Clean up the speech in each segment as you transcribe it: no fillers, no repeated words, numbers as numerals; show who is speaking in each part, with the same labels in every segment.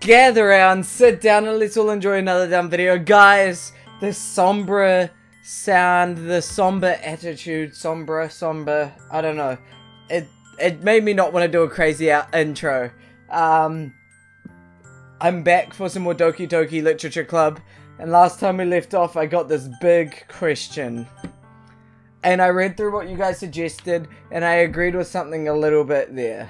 Speaker 1: gather round, sit down, and let's all enjoy another dumb video. Guys, the somber sound, the somber attitude, somber, I don't know. It made me not want to do a crazy intro. I'm back for some more Doki Doki Literature Club, and last time we left off, I got this big question. And I read through what you guys suggested, and I agreed with something a little bit there.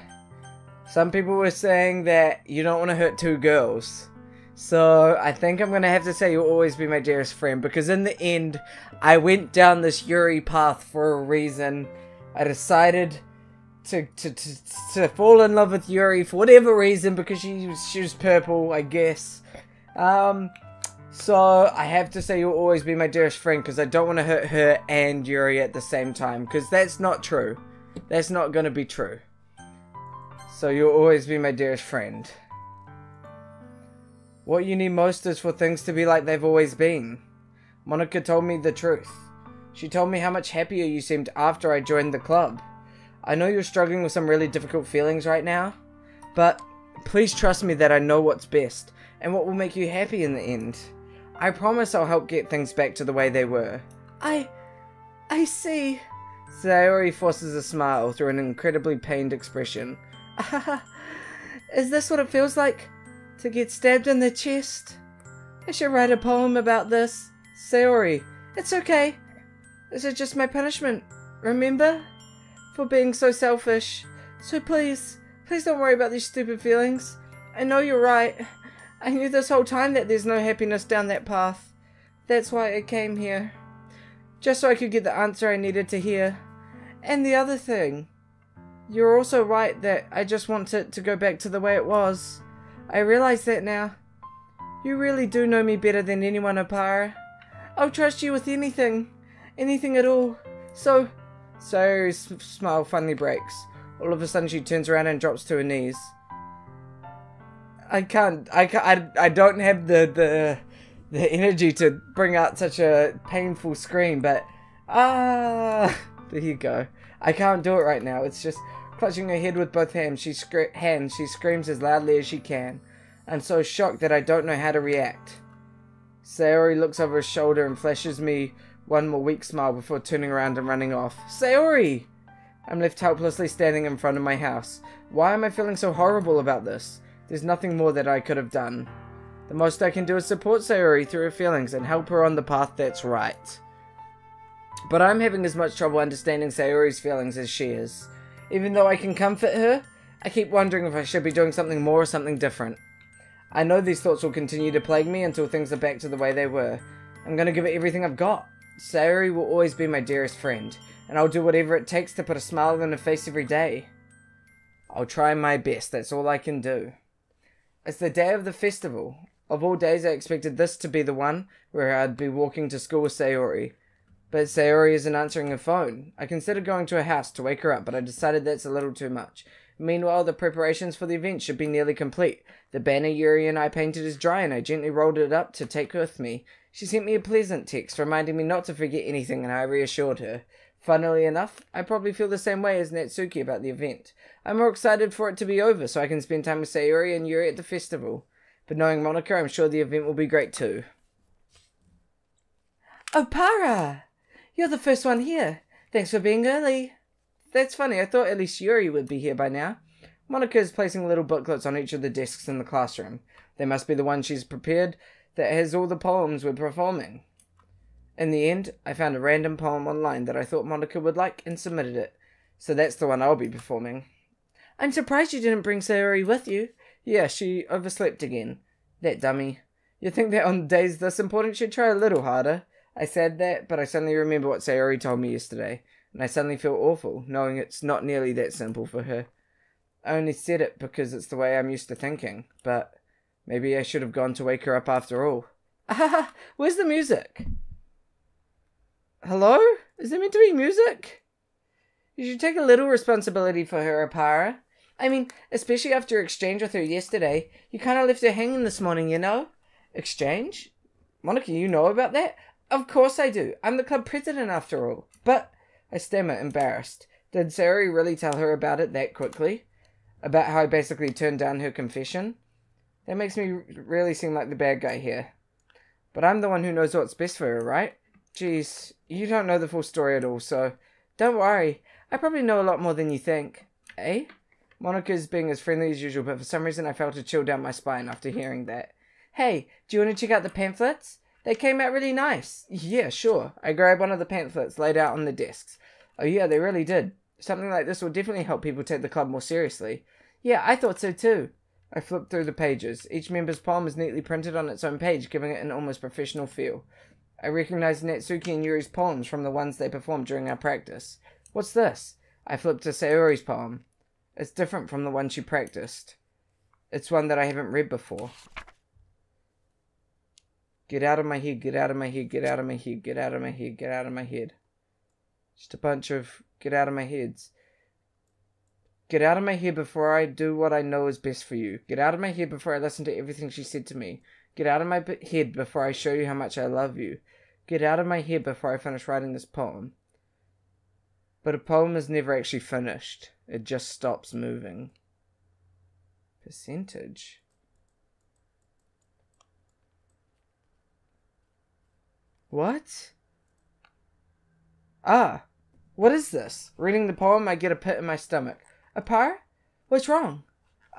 Speaker 1: Some people were saying that you don't want to hurt two girls. So I think I'm going to have to say you'll always be my dearest friend, because in the end, I went down this Yuri path for a reason. I decided to fall in love with Yuri for whatever reason, because she was purple, I guess. So I have to say you'll always be my dearest friend, because I don't want to hurt her and Yuri at the same time, because that's not true. That's not going to be true. So you'll always be my dearest friend. What you need most is for things to be like they've always been. Monica told me the truth. She told me how much happier you seemed after I joined the club. I know you're struggling with some really difficult feelings right now, but please trust me that I know what's best and what will make you happy in the end. I promise I'll help get things back to the way they were. I see. Sayori forces a smile through an incredibly pained expression. Is this what it feels like? To get stabbed in the chest? I should write a poem about this. Sayori, it's okay. This is just my punishment, remember? For being so selfish. So please don't worry about these stupid feelings. I know you're right. I knew this whole time that there's no happiness down that path. That's why I came here. Just so I could get the answer I needed to hear. And the other thing. You're also right that I just want it to go back to the way it was. I realize that now. You really do know me better than anyone, Oparer. I'll trust you with anything. Anything at all. So... Sayori's smile finally breaks. All of a sudden she turns around and drops to her knees. I don't have the energy to bring out such a painful scream, but... there you go. I can't do it right now. It's just... Clutching her head with both hands, she screams as loudly as she can. I'm so shocked that I don't know how to react. Sayori looks over her shoulder and flashes me one more weak smile before turning around and running off. Sayori! I'm left helplessly standing in front of my house. Why am I feeling so horrible about this? There's nothing more that I could have done. The most I can do is support Sayori through her feelings and help her on the path that's right. But I'm having as much trouble understanding Sayori's feelings as she is. Even though I can comfort her, I keep wondering if I should be doing something more or something different. I know these thoughts will continue to plague me until things are back to the way they were. I'm going to give it everything I've got. Sayori will always be my dearest friend, and I'll do whatever it takes to put a smile on her face every day. I'll try my best, that's all I can do. It's the day of the festival. Of all days, I expected this to be the one where I'd be walking to school with Sayori. But Sayori isn't answering her phone. I considered going to her house to wake her up, but I decided that's a little too much. Meanwhile, the preparations for the event should be nearly complete. The banner Yuri and I painted is dry, and I gently rolled it up to take with me. She sent me a pleasant text, reminding me not to forget anything, and I reassured her. Funnily enough, I probably feel the same way as Natsuki about the event. I'm more excited for it to be over, so I can spend time with Sayori and Yuri at the festival. But knowing Monica, I'm sure the event will be great too. Oparer! You're the first one here. Thanks for being early. That's funny, I thought at least Yuri would be here by now. Monica is placing little booklets on each of the desks in the classroom. They must be the one she's prepared that has all the poems we're performing. In the end, I found a random poem online that I thought Monica would like and submitted it. So that's the one I'll be performing. I'm surprised you didn't bring Sayori with you. Yeah, she overslept again. That dummy. You think that on days this important she'd try a little harder? I said that, but I suddenly remember what Sayori told me yesterday, and I suddenly feel awful, knowing it's not nearly that simple for her. I only said it because it's the way I'm used to thinking, but maybe I should have gone to wake her up after all. Ah, where's the music? Hello? Is there meant to be music? You should take a little responsibility for her, Oparer. I mean, especially after your exchange with her yesterday. You kind of left her hanging this morning, you know? Exchange? Monica, you know about that? Of course I do. I'm the club president after all. But, I stammer, embarrassed. Did Sayori really tell her about it that quickly? About how I basically turned down her confession? That makes me really seem like the bad guy here. But I'm the one who knows what's best for her, right? Geez, you don't know the full story at all, so don't worry. I probably know a lot more than you think. Eh? Monica's being as friendly as usual, but for some reason I felt a chill down my spine after hearing that. Hey, do you want to check out the pamphlets? They came out really nice. Yeah, sure. I grabbed one of the pamphlets laid out on the desks. Oh yeah, they really did. Something like this will definitely help people take the club more seriously. Yeah, I thought so too. I flipped through the pages. Each member's poem is neatly printed on its own page, giving it an almost professional feel. I recognized Natsuki and Yuri's poems from the ones they performed during our practice. What's this? I flipped to Sayori's poem. It's different from the one she practiced. It's one that I haven't read before. Get out of my head, get out of my head, get out of my head, get out of my head, get out of my head. Just a bunch of get out of my heads. Get out of my head before I do what I know is best for you. Get out of my head before I listen to everything she said to me. Get out of my head before I show you how much I love you. Get out of my head before I finish writing this poem. But a poem is never actually finished. It just stops moving. Percentage. What? Ah, what is this? Reading the poem, I get a pit in my stomach. Oparer? What's wrong?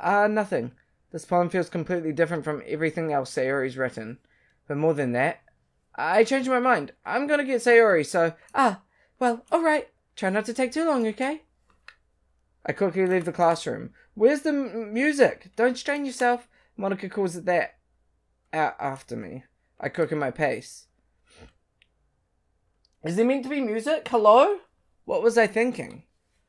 Speaker 1: Nothing. This poem feels completely different from everything else Sayori's written. But more than that, I changed my mind. I'm gonna get Sayori, so... well, alright. Try not to take too long, okay? I quickly leave the classroom. Where's the music? Don't strain yourself. Monica calls it that out after me. I quicken my pace. Is there meant to be music? Hello? What was I thinking?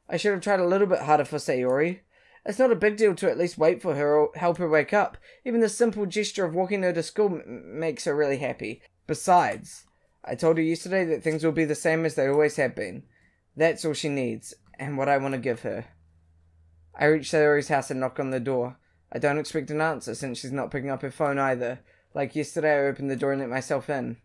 Speaker 1: I should have tried a little bit harder for Sayori. It's not a big deal to at least wait for her or help her wake up. Even the simple gesture of walking her to school makes her really happy. Besides, I told her yesterday that things will be the same as they always have been. That's all she needs, and what I want to give her. I reach Sayori's house and knock on the door. I don't expect an answer since she's not picking up her phone either. Like yesterday, I opened the door and let myself in.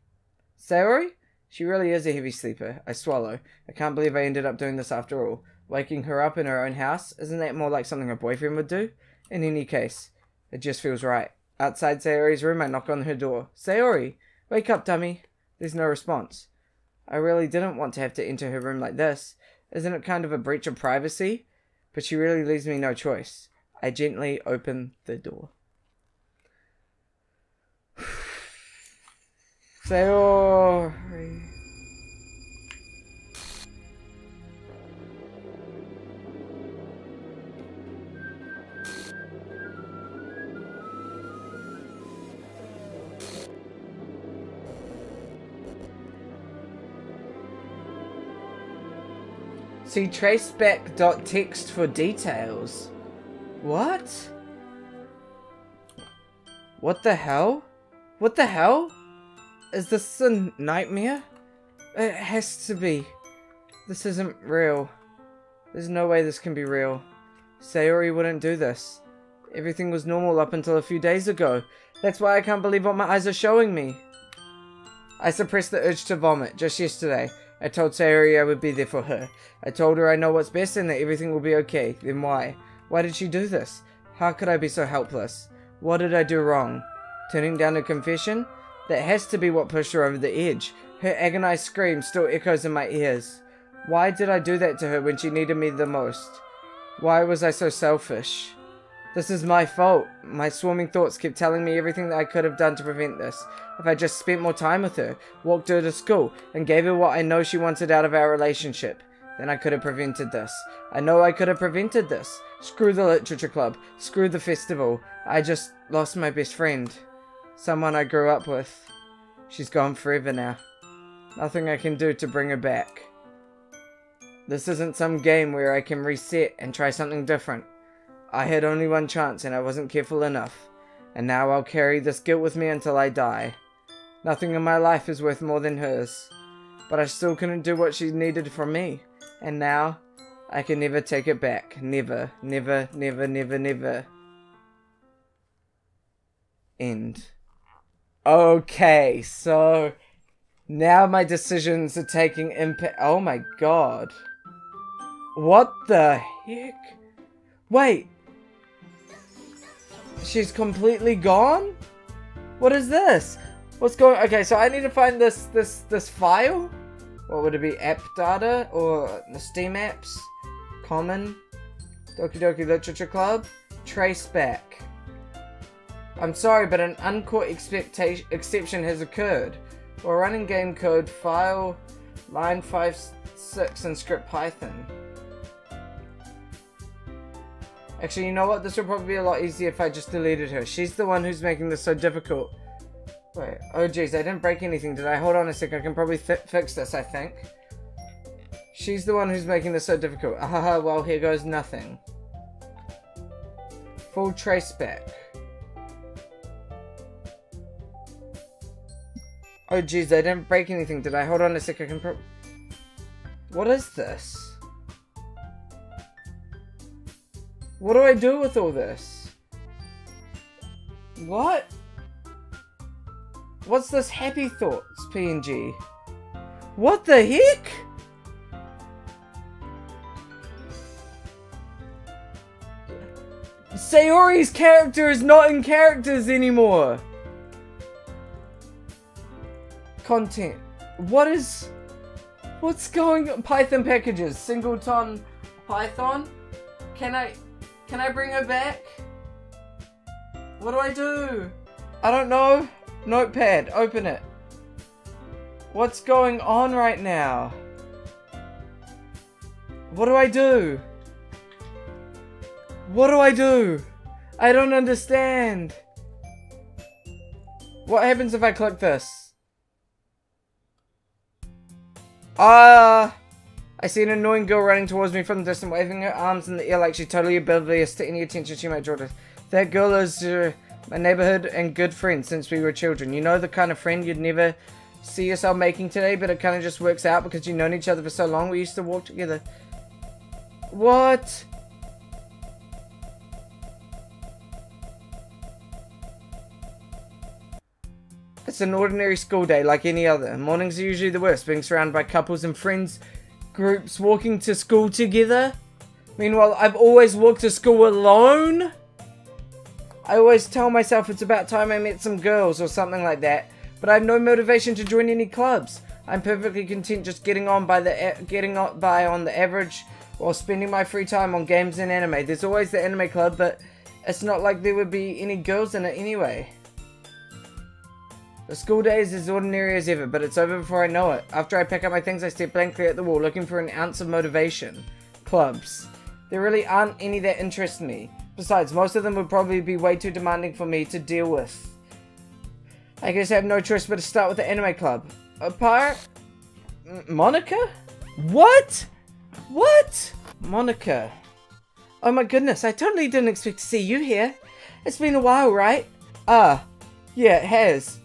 Speaker 1: Sayori? She really is a heavy sleeper. I swallow. I can't believe I ended up doing this after all. Waking her up in her own house? Isn't that more like something her boyfriend would do? In any case, it just feels right. Outside Sayori's room, I knock on her door. Sayori! Wake up, dummy! There's no response. I really didn't want to have to enter her room like this. Isn't it kind of a breach of privacy? But she really leaves me no choice. I gently open the door. Sayori. See traceback.txt for details. What? What the hell? What the hell? Is this a nightmare? It has to be. This isn't real. There's no way this can be real. Sayori wouldn't do this. Everything was normal up until a few days ago. That's why I can't believe what my eyes are showing me. I suppressed the urge to vomit just yesterday. I told Sayori I would be there for her. I told her I know what's best and that everything will be okay. Then why? Why did she do this? How could I be so helpless? What did I do wrong? Turning down her confession? That has to be what pushed her over the edge. Her agonized scream still echoes in my ears. Why did I do that to her when she needed me the most? Why was I so selfish? This is my fault. My swarming thoughts kept telling me everything that I could have done to prevent this. If I just spent more time with her, walked her to school, and gave her what I know she wanted out of our relationship, then I could have prevented this. I know I could have prevented this. Screw the literature club. Screw the festival. I just lost my best friend. Someone I grew up with. She's gone forever now. Nothing I can do to bring her back. This isn't some game where I can reset and try something different. I had only one chance and I wasn't careful enough. And now I'll carry this guilt with me until I die. Nothing in my life is worth more than hers. But I still couldn't do what she needed from me. And now, I can never take it back. Never, never, never, never, never. End. Okay, so now my decisions are taking impact. Oh my god. What the heck? Wait. She's completely gone? What is this? What's going... Okay, so I need to find this file. What would it be? App data? Or the Steam apps? Common? Doki Doki Literature Club? Trace back. I'm sorry, but an uncaught exception has occurred. While running game code, file line 56 in script Python. Actually, you know what? This would probably be a lot easier if I just deleted her. She's the one who's making this so difficult. Wait, oh jeez, I didn't break anything, did I? Hold on a sec, I can probably fix this, I think. She's the one who's making this so difficult. Ahaha, well, here goes nothing. Full trace back. Oh jeez, I didn't break anything, did I? Hold on a sec, I can What is this? What do I do with all this? What? What's this happy thoughts PNG? What the heck? Sayori's character is not in characters anymore. Content. What's going on? Python packages. Singleton Python. Can I bring her back? What do I do? I don't know. Notepad. Open it. What's going on right now? What do I do? What do I do? I don't understand. What happens if I click this? I see an annoying girl running towards me from the distance, waving her arms in the air like she's totally oblivious to any attention she might draw to. That girl is my neighborhood and good friend since we were children. You know, the kind of friend you'd never see yourself making today, but it kind of just works out because you've known each other for so long. We used to walk together. What? It's an ordinary school day like any other. Mornings are usually the worst, being surrounded by couples and friends groups walking to school together. Meanwhile, I've always walked to school alone. I always tell myself it's about time I met some girls or something like that, but I have no motivation to join any clubs. I'm perfectly content just getting by on the average while spending my free time on games and anime. There's always the anime club, but it's not like there would be any girls in it anyway. The school day is as ordinary as ever, but it's over before I know it. After I pack up my things, I stare blankly at the wall, looking for an ounce of motivation. Clubs. There really aren't any that interest me. Besides, most of them would probably be way too demanding for me to deal with. I guess I have no choice but to start with the anime club. Oparer? Monica? What? What? Monica. Oh my goodness, I totally didn't expect to see you here. It's been a while, right? Yeah, it has.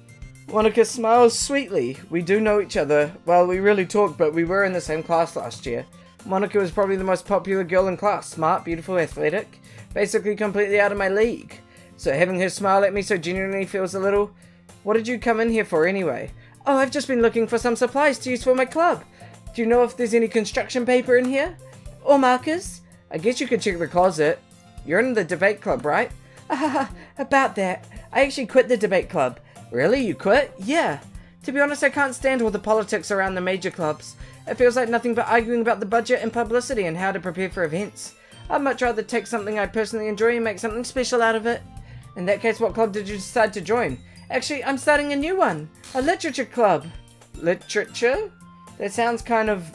Speaker 1: Monica smiles sweetly. We do know each other. Well, we really talk, but we were in the same class last year. Monica was probably the most popular girl in class. Smart, beautiful, athletic. Basically completely out of my league. So having her smile at me so genuinely feels a little... What did you come in here for anyway? Oh, I've just been looking for some supplies to use for my club. Do you know if there's any construction paper in here? Or markers? I guess you could check the closet. You're in the debate club, right? About that. I actually quit the debate club. Really? You quit? Yeah. To be honest, I can't stand all the politics around the major clubs. It feels like nothing but arguing about the budget and publicity and how to prepare for events. I'd much rather take something I personally enjoy and make something special out of it. In that case, what club did you decide to join? Actually, I'm starting a new one. A literature club. Literature? That sounds kind of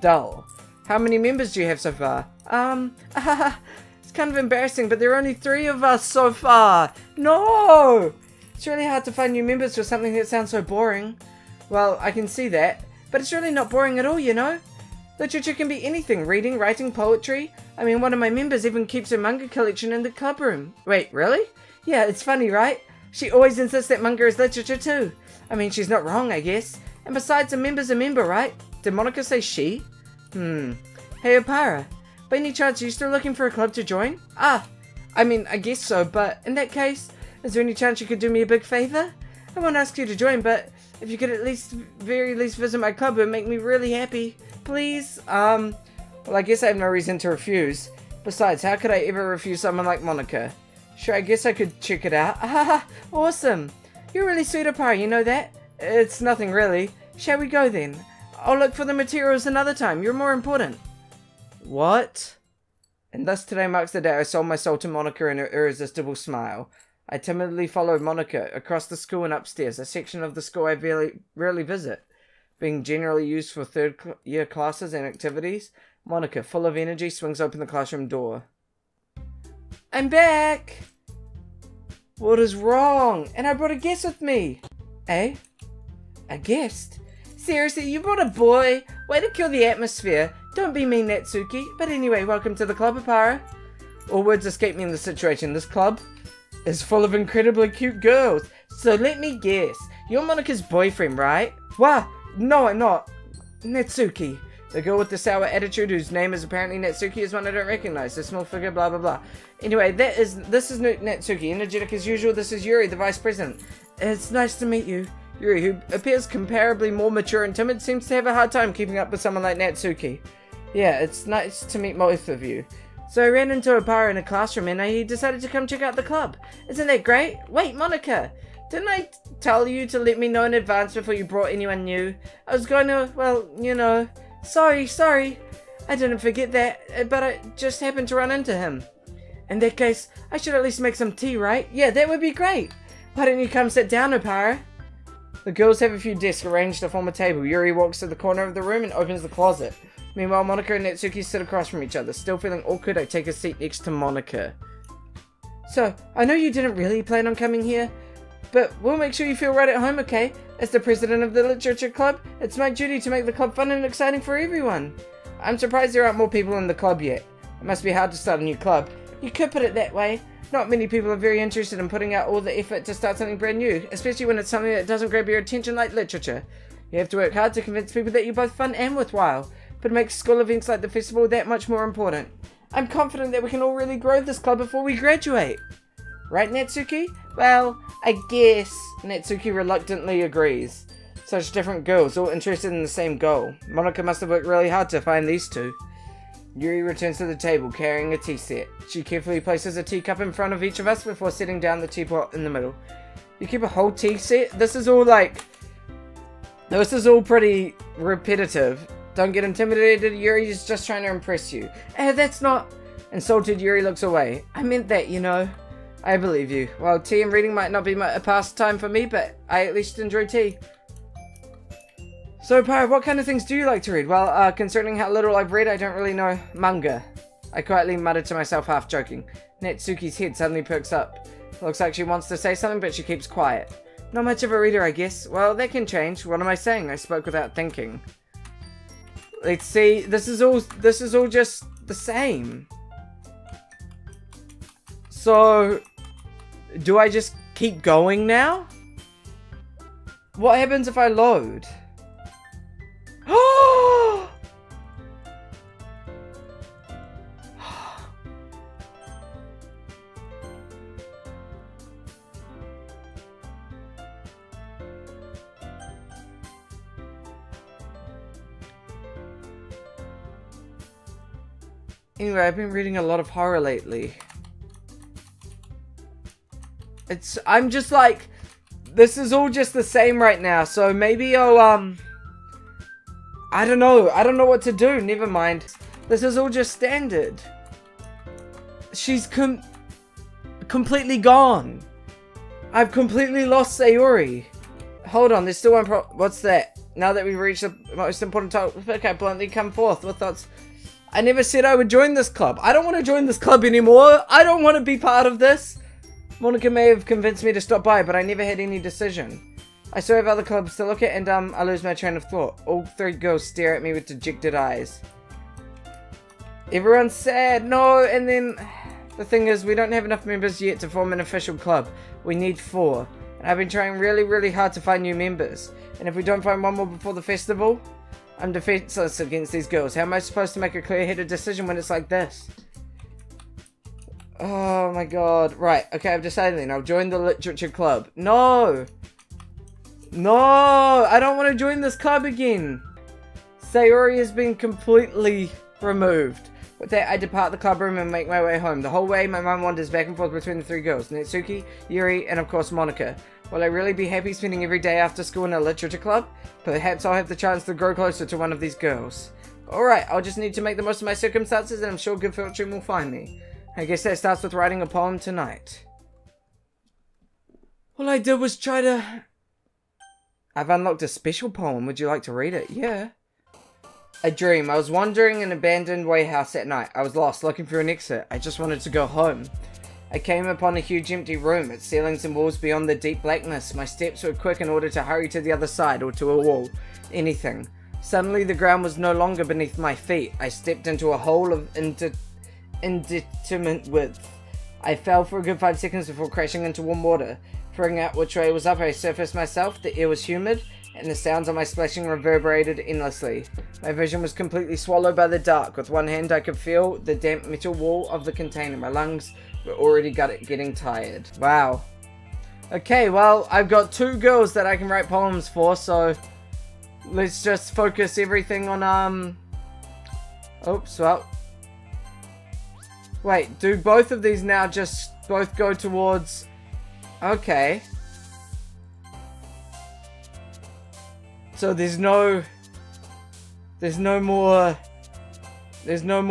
Speaker 1: dull. How many members do you have so far? It's kind of embarrassing, but there are only 3 of us so far. No! It's really hard to find new members for something that sounds so boring. Well, I can see that, but it's really not boring at all, you know? Literature can be anything, reading, writing, poetry. I mean, one of my members even keeps her manga collection in the club room. Wait, really? Yeah, it's funny, right? She always insists that manga is literature too. I mean, she's not wrong, I guess. And besides, a member's a member, right? Did Monica say she? Hey, Oparer. By any chance, are you still looking for a club to join? I mean, I guess so, but in that case... Is there any chance you could do me a big favor? I won't ask you to join, but if you could at least, very least visit my club, it would make me really happy. Please? Well, I guess I have no reason to refuse. Besides, how could I ever refuse someone like Monica? Sure, I guess I could check it out. Ah, awesome. You're really sweet, Oparer, you know that? It's nothing really. Shall we go then? I'll look for the materials another time. You're more important. What? And thus today marks the day I sold my soul to Monica in her irresistible smile. I timidly followed Monica across the school and upstairs, a section of the school I rarely visit, being generally used for third-year classes and activities. Monica, full of energy, swings open the classroom door. I'm back! What is wrong? And I brought a guest with me. Eh? A guest? Seriously, you brought a boy? Way to kill the atmosphere. Don't be mean, Natsuki. But anyway, welcome to the club, Oparer. All words escape me in this situation. This club is full of incredibly cute girls. So let me guess. You're Monica's boyfriend, right? What? No, I'm not. Natsuki. The girl with the sour attitude, whose name is apparently Natsuki, is one I don't recognize. The small figure, blah, blah, blah. Anyway, this is Natsuki. Energetic as usual. This is Yuri, the vice president. It's nice to meet you. Yuri, who appears comparably more mature and timid, seems to have a hard time keeping up with someone like Natsuki. Yeah, it's nice to meet both of you. So I ran into Oparer in a classroom and he decided to come check out the club. Isn't that great? Wait, Monica! Didn't I tell you to let me know in advance before you brought anyone new? I was going to, well, you know... Sorry. I didn't forget that, but I just happened to run into him. In that case, I should at least make some tea, right? Yeah, that would be great. Why don't you come sit down, Oparer? The girls have a few desks arranged to form a table. Yuri walks to the corner of the room and opens the closet. Meanwhile, Monica and Natsuki sit across from each other. Still feeling awkward, I take a seat next to Monica. So, I know you didn't really plan on coming here, but we'll make sure you feel right at home, okay? As the president of the Literature Club, it's my duty to make the club fun and exciting for everyone. I'm surprised there aren't more people in the club yet. It must be hard to start a new club. You could put it that way. Not many people are very interested in putting out all the effort to start something brand new, especially when it's something that doesn't grab your attention like literature. You have to work hard to convince people that you're both fun and worthwhile, but it makes school events like the festival that much more important. I'm confident that we can all really grow this club before we graduate. Right, Natsuki? Well, I guess. Natsuki reluctantly agrees. Such different girls, all interested in the same goal. Monica must have worked really hard to find these two. Yuri returns to the table, carrying a tea set. She carefully places a teacup in front of each of us before setting down the teapot in the middle. You keep a whole tea set? This is all pretty repetitive. Don't get intimidated, Yuri is just trying to impress you. That's not... Insulted, Yuri looks away. I meant that, you know. I believe you. Well, tea and reading might not be a pastime for me, but I at least enjoy tea. So, Oparer, what kind of things do you like to read? Well, concerning how little I've read, I don't really know. Manga. I quietly muttered to myself, half joking. Natsuki's head suddenly perks up. Looks like she wants to say something, but she keeps quiet. Not much of a reader, I guess. Well, that can change. What am I saying? I spoke without thinking. Let's see. This is all just the same. So, do I just keep going now? What happens if I load? Oh! Anyway, I've been reading a lot of horror lately. I'm just like, this is all just the same right now, so maybe I'll, I don't know what to do, never mind. This is all just standard. She's completely gone. I've completely lost Sayori. Hold on, there's still one what's that? Now that we've reached the most important topic, I bluntly come forth with thoughts. I never said I would join this club. I don't want to join this club anymore. I don't want to be part of this. Monica may have convinced me to stop by, but I never had any decision. I still have other clubs to look at, and I lose my train of thought. All three girls stare at me with dejected eyes. Everyone's sad. No, and then the thing is, we don't have enough members yet to form an official club. We need 4. And I've been trying really, really hard to find new members. And if we don't find one more before the festival, I'm defenseless against these girls. How am I supposed to make a clear-headed decision when it's like this? Oh my god. Right, okay, I've decided then. I'll join the Literature Club. No! No! I don't want to join this club again! Sayori has been completely removed. With that, I depart the club room and make my way home. The whole way, my mind wanders back and forth between the three girls, Natsuki, Yuri, and of course Monika. Will I really be happy spending every day after school in a literature club? Perhaps I'll have the chance to grow closer to one of these girls. Alright, I'll just need to make the most of my circumstances and I'm sure good fortune will find me. I guess that starts with writing a poem tonight. All I did was try to... I've unlocked a special poem. Would you like to read it? Yeah. A dream. I was wandering in an abandoned warehouse at night. I was lost, looking for an exit. I just wanted to go home. I came upon a huge empty room, its ceilings and walls beyond the deep blackness. My steps were quick in order to hurry to the other side or to a wall. Anything. Suddenly the ground was no longer beneath my feet. I stepped into a hole of indeterminate width. I fell for a good 5 seconds before crashing into warm water. Figuring out which way was up, I surfaced myself. The air was humid, and the sounds of my splashing reverberated endlessly. My vision was completely swallowed by the dark. With one hand I could feel the damp metal wall of the container. My lungs were already getting tired. Wow. Okay, well, I've got 2 girls that I can write poems for, so let's just focus everything on, oops, well. Wait, do both of these now just both go towards... Okay. So there's no more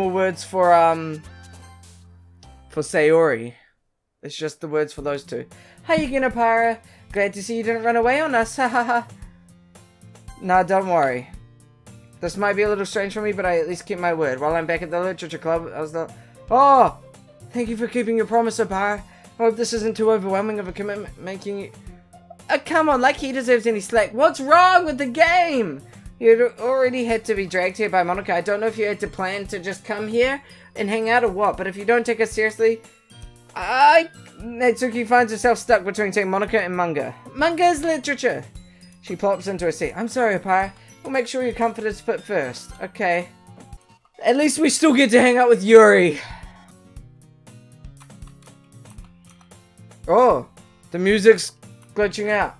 Speaker 1: words for Sayori. It's just the words for those 2. How you gonna, Oparer? Glad to see you didn't run away on us, hahaha. Nah, don't worry. This might be a little strange for me, but I at least kept my word. While I'm back at the literature club, I was the... Oh! Thank you for keeping your promise, Oparer. I hope this isn't too overwhelming of a commitment, making you... come on, like he deserves any slack. What's wrong with the game? You already had to be dragged here by Monika. I don't know if you had to plan to just come here and hang out or what, but if you don't take us seriously... Natsuki finds herself stuck between saying Monika and manga. Manga is literature! She plops into a seat. I'm sorry, Oparer. We'll make sure your comfort is put first. Okay. At least we still get to hang out with Yuri. Oh, the music's glitching out.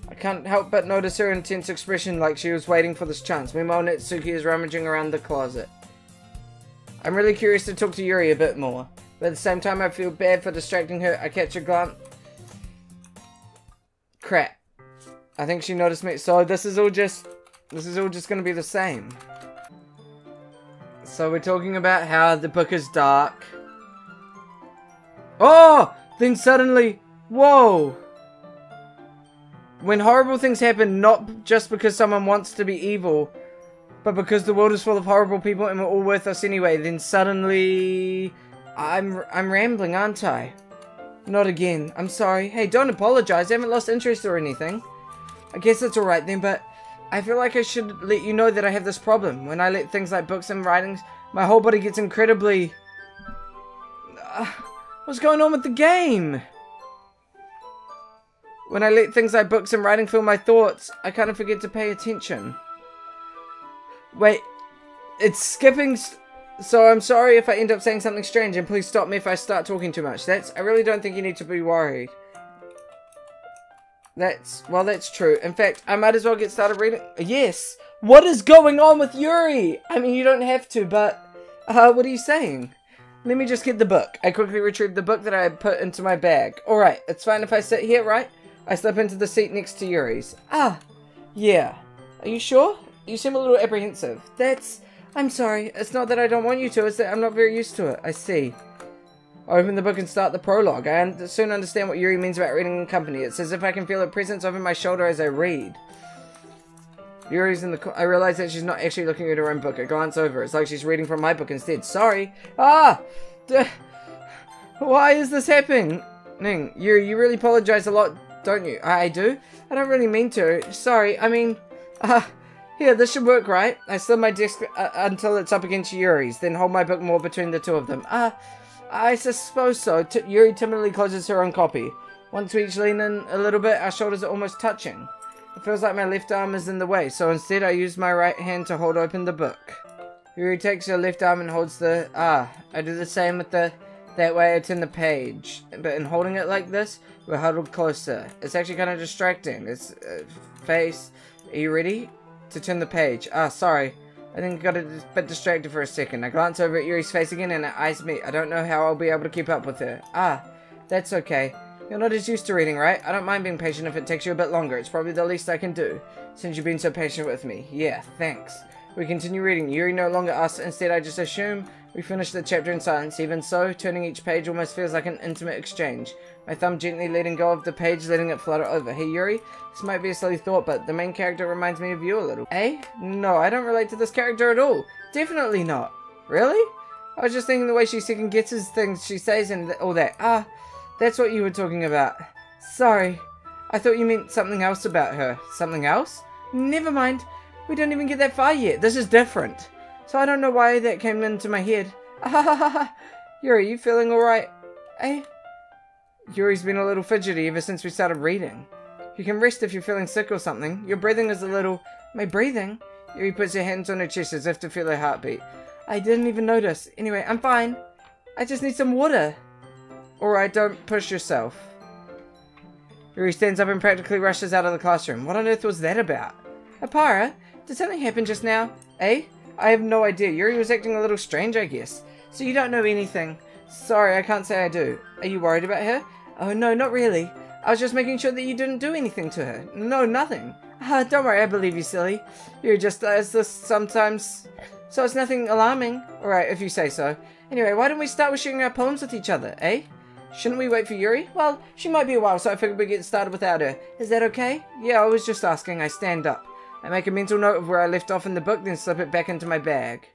Speaker 1: I can't help but notice her intense expression like she was waiting for this chance. Meanwhile, Natsuki is rummaging around the closet. I'm really curious to talk to Yuri a bit more, but at the same time I feel bad for distracting her. I catch a glance. Crap. I think she noticed me, so this is all just gonna be the same. So we're talking about how the book is dark. Oh! Then suddenly, whoa! When horrible things happen, not just because someone wants to be evil, but because the world is full of horrible people and we're all worth us anyway, then suddenly... I'm rambling, aren't I? Not again. I'm sorry. Hey, don't apologize. I haven't lost interest or anything. I guess that's alright then, but I feel like I should let you know that I have this problem. When I let things like books and writings, my whole body gets incredibly... what's going on with the game? When I let things like books and writing fill my thoughts, I kind of forget to pay attention. Wait, it's skipping... So I'm sorry if I end up saying something strange, and please stop me if I start talking too much. I really don't think you need to be worried. Well, that's true. In fact, I might as well get started reading. Yes! What is going on with Yuri? I mean, you don't have to, but... what are you saying? Let me just get the book. I quickly retrieved the book that I had put into my bag. Alright, it's fine if I sit here, right? I slip into the seat next to Yuri's. Ah, yeah. Are you sure? You seem a little apprehensive. I'm sorry. It's not that I don't want you to, it's that I'm not very used to it. I see. I open the book and start the prologue. I soon understand what Yuri means about reading in company. It's as if I can feel her presence over my shoulder as I read. Yuri's in the... I realize that she's not actually looking at her own book. I glance over. It's like she's reading from my book instead. Sorry. Ah! Why is this happening? Yuri, you really apologize a lot, don't you? I do? I don't really mean to. Sorry. I mean... here, this should work, right? I slid my desk until it's up against Yuri's, then hold my book more between the two of them. I suppose so. Yuri timidly closes her own copy. Once we each lean in a little bit, our shoulders are almost touching. It feels like my left arm is in the way, so instead I use my right hand to hold open the book. Yuri takes her left arm and holds the... I do the same with the... That way I turn the page. But in holding it like this, we're huddled closer. It's actually kind of distracting. It's... face... Are you ready? To turn the page. Sorry. I think I got a bit distracted for a second. I glance over at Yuri's face again and her eyes meet. I don't know how I'll be able to keep up with her. Ah, that's okay. You're not as used to reading, right? I don't mind being patient if it takes you a bit longer. It's probably the least I can do, since you've been so patient with me. Yeah, thanks. We continue reading. Yuri no longer asks. Instead, I just assume we finish the chapter in silence. Even so, turning each page almost feels like an intimate exchange. My thumb gently letting go of the page, letting it flutter over. Hey, Yuri, this might be a silly thought, but the main character reminds me of you a little. Eh? No, I don't relate to this character at all. Definitely not. Really? I was just thinking the way she second guesses things she says and all that. Ah, that's what you were talking about. Sorry. I thought you meant something else about her. Something else? Never mind. We don't even get that far yet. This is different. So I don't know why that came into my head. Yuri, you feeling alright? Eh? Yuri's been a little fidgety ever since we started reading. You can rest if you're feeling sick or something. Your breathing is a little... My breathing? Yuri puts her hands on her chest as if to feel her heartbeat. I didn't even notice. Anyway, I'm fine. I just need some water. Alright, don't push yourself. Yuri stands up and practically rushes out of the classroom. What on earth was that about? Oparer, did something happen just now? Eh? I have no idea. Yuri was acting a little strange, I guess. So you don't know anything. Sorry, I can't say I do. Are you worried about her? Oh no, not really. I was just making sure that you didn't do anything to her. No, nothing. Don't worry, I believe you, silly. Yuri just does this sometimes. So it's nothing alarming. Alright, if you say so. Anyway, why don't we start with sharing our poems with each other, eh? Shouldn't we wait for Yuri? Well, she might be a while, so I figured we'd get started without her. Is that okay? Yeah, I was just asking. I stand up. I make a mental note of where I left off in the book, then slip it back into my bag.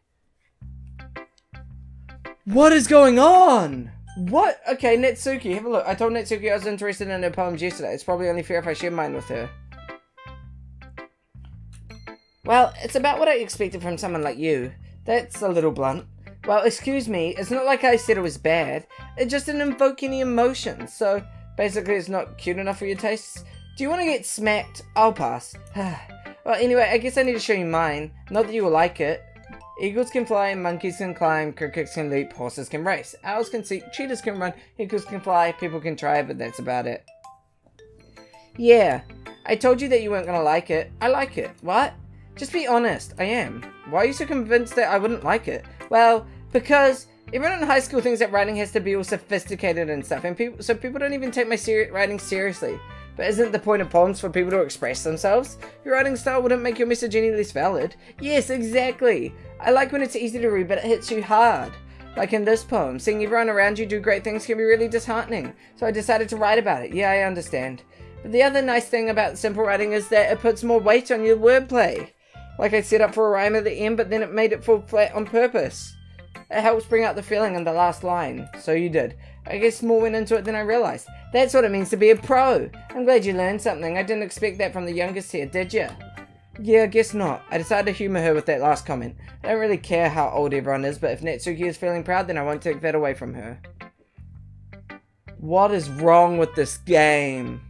Speaker 1: What is going on? What? Okay, Natsuki, have a look. I told Natsuki I was interested in her poems yesterday. It's probably only fair if I share mine with her. Well, it's about what I expected from someone like you. That's a little blunt. Well, excuse me, it's not like I said it was bad. It just didn't invoke any emotions, so basically it's not cute enough for your tastes. Do you want to get smacked? I'll pass. Well, anyway, I guess I need to show you mine. Not that you will like it. Eagles can fly, monkeys can climb, crickets can leap, horses can race, owls can see, cheetahs can run, eagles can fly, people can try, but that's about it. Yeah, I told you that you weren't gonna like it. I like it. What? Just be honest. I am. Why are you so convinced that I wouldn't like it? Well, because everyone in high school thinks that writing has to be all sophisticated and stuff, and people don't even take my writing seriously. But isn't the point of poems for people to express themselves? Your writing style wouldn't make your message any less valid. Yes, exactly. I like when it's easy to read, but it hits you hard. Like in this poem, seeing everyone around you do great things can be really disheartening. So I decided to write about it. Yeah, I understand. But the other nice thing about simple writing is that it puts more weight on your wordplay. Like I set up for a rhyme at the end, but then it made it fall flat on purpose. It helps bring out the feeling in the last line. So you did. I guess more went into it than I realized. That's what it means to be a pro. I'm glad you learned something. I didn't expect that from the youngest here, did you? Yeah, I guess not. I decided to humor her with that last comment. I don't really care how old everyone is, but if Natsuki is feeling proud, then I won't take that away from her. What is wrong with this game?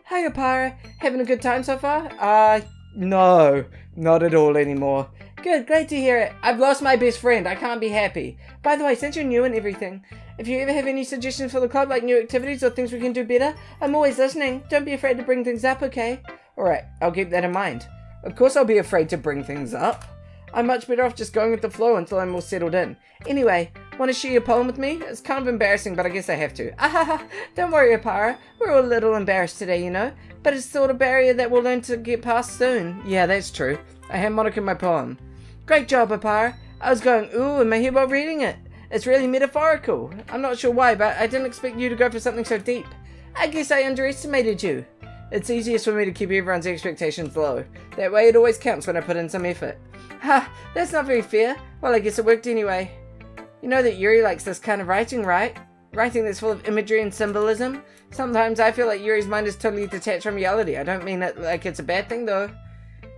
Speaker 1: Hi, Oparer. Having a good time so far? No. Not at all anymore. Good, great to hear it. I've lost my best friend. I can't be happy. By the way, since you're new and everything, if you ever have any suggestions for the club, like new activities or things we can do better, I'm always listening. Don't be afraid to bring things up, okay? Alright, I'll keep that in mind. Of course I'll be afraid to bring things up. I'm much better off just going with the flow until I'm all settled in. Anyway, want to share your poem with me? It's kind of embarrassing, but I guess I have to. Don't worry, Oparer. We're all a little embarrassed today, you know? But it's the sort of barrier that we'll learn to get past soon. Yeah, that's true. I harmonica my poem. Great job, Oparer. I was going, ooh, in my head while reading it. It's really metaphorical. I'm not sure why, but I didn't expect you to go for something so deep. I guess I underestimated you. It's easiest for me to keep everyone's expectations low. That way it always counts when I put in some effort. That's not very fair. Well, I guess it worked anyway. You know that Yuri likes this kind of writing, right? Writing that's full of imagery and symbolism. Sometimes I feel like Yuri's mind is totally detached from reality. I don't mean it like it's a bad thing, though.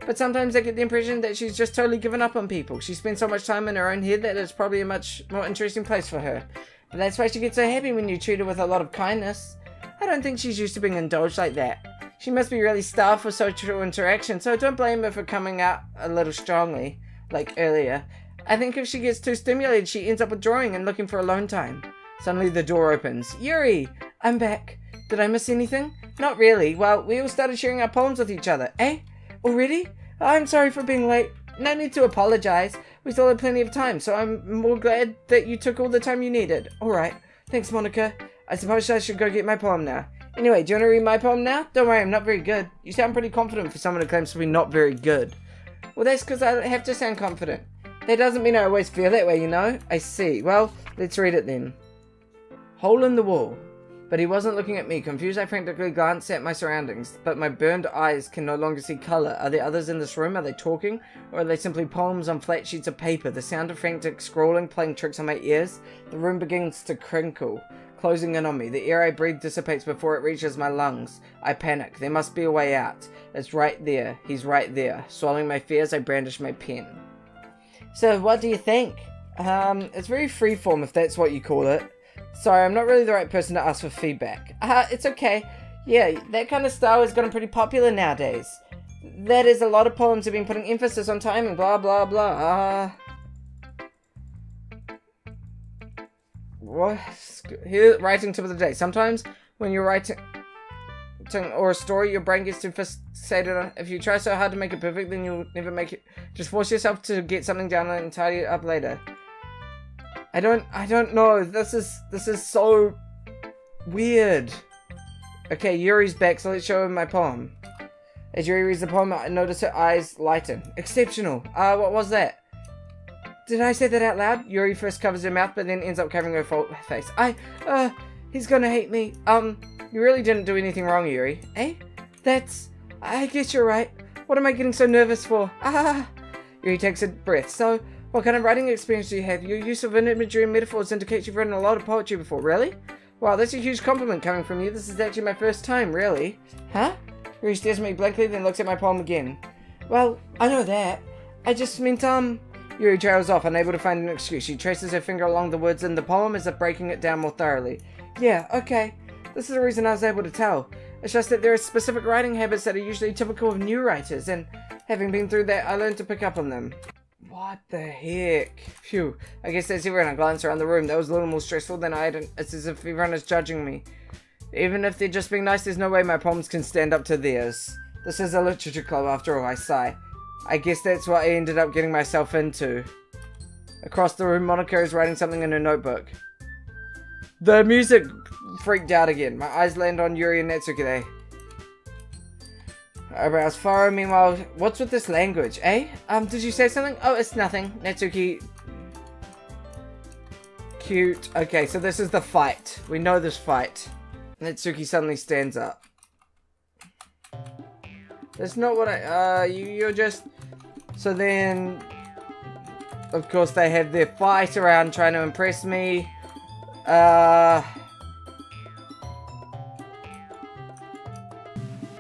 Speaker 1: But sometimes I get the impression that she's just totally given up on people. She spends so much time in her own head that it's probably a much more interesting place for her. But that's why she gets so happy when you treat her with a lot of kindness. I don't think she's used to being indulged like that. She must be really starved for social interaction, so don't blame her for coming out a little strongly, like earlier. I think if she gets too stimulated, she ends up withdrawing and looking for alone time. Suddenly the door opens. Yuri! I'm back. Did I miss anything? Not really. Well, we all started sharing our poems with each other. Eh? Already? I'm sorry for being late. No need to apologize. We still have plenty of time, so I'm more glad that you took all the time you needed. Alright. Thanks, Monica. I suppose I should go get my poem now. Anyway, do you want to read my poem now? Don't worry, I'm not very good. You sound pretty confident for someone who claims to be not very good. Well, that's because I have to sound confident. That doesn't mean I always feel that way, you know? I see. Well, let's read it then. Hole in the wall. But he wasn't looking at me. Confused, I frantically glanced at my surroundings, but my burned eyes can no longer see colour. Are there others in this room? Are they talking? Or are they simply poems on flat sheets of paper? The sound of frantic scrawling playing tricks on my ears. The room begins to crinkle, closing in on me. The air I breathe dissipates before it reaches my lungs. I panic. There must be a way out. It's right there. He's right there. Swallowing my fears, I brandish my pen. So, what do you think? It's very freeform, if that's what you call it. Sorry, I'm not really the right person to ask for feedback. It's okay. Yeah, that kind of style has gotten pretty popular nowadays. That is, a lot of poems have been putting emphasis on timing, blah, blah, blah. What? Here, writing tip of the day. Sometimes, when you're writing or a story, your brain gets too fixated on. If you try so hard to make it perfect, then you'll never make it. Just force yourself to get something down and tidy it up later. I don't know. This is so weird. Okay, Yuri's back, so let's show him my poem. As Yuri reads the poem, I notice her eyes lighten. Exceptional. What was that? Did I say that out loud? Yuri first covers her mouth, but then ends up covering her face. He's gonna hate me. You really didn't do anything wrong, Yuri. Eh? I guess you're right. What am I getting so nervous for? Yuri takes a breath. So, what kind of writing experience do you have? Your use of imagery and metaphors indicates you've written a lot of poetry before. Really? Wow, that's a huge compliment coming from you. This is actually my first time, really. Huh? Yuri stares at me blankly, then looks at my poem again. Well, I know that. I just meant, Yuri trails off, unable to find an excuse. She traces her finger along the words in the poem as if breaking it down more thoroughly. Yeah, okay. This is the reason I was able to tell. It's just that there are specific writing habits that are usually typical of new writers, and having been through that, I learned to pick up on them. What the heck? Phew. I guess that's everyone. I glanced around the room. That was a little more stressful than it's as if everyone is judging me. Even if they're just being nice, there's no way my poems can stand up to theirs. This is a literature club after all, I sigh. I guess that's what I ended up getting myself into. Across the room, Monica is writing something in her notebook. The music freaked out again. My eyes land on Yuri and Natsuki. Eyebrows furrow. Meanwhile, what's with this language, eh? Did you say something? Oh, it's nothing. Natsuki. Cute. Okay, so this is the fight. We know this fight. Natsuki suddenly stands up. That's not what you're just... So then... Of course, they have their fight around trying to impress me.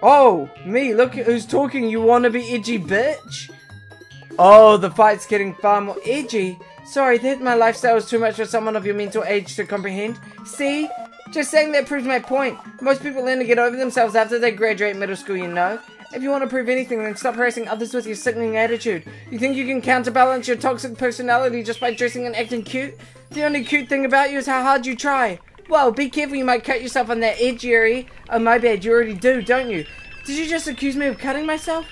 Speaker 1: Oh, me, look who's talking, you wanna be edgy bitch? Oh, the fight's getting far more edgy. Sorry, that my lifestyle is too much for someone of your mental age to comprehend. See? Just saying that proves my point. Most people learn to get over themselves after they graduate middle school, you know? If you want to prove anything, then stop harassing others with your sickening attitude. You think you can counterbalance your toxic personality just by dressing and acting cute? The only cute thing about you is how hard you try. Whoa, be careful, you might cut yourself on that edge, Yuri. Oh, my bad, you already do, don't you? Did you just accuse me of cutting myself?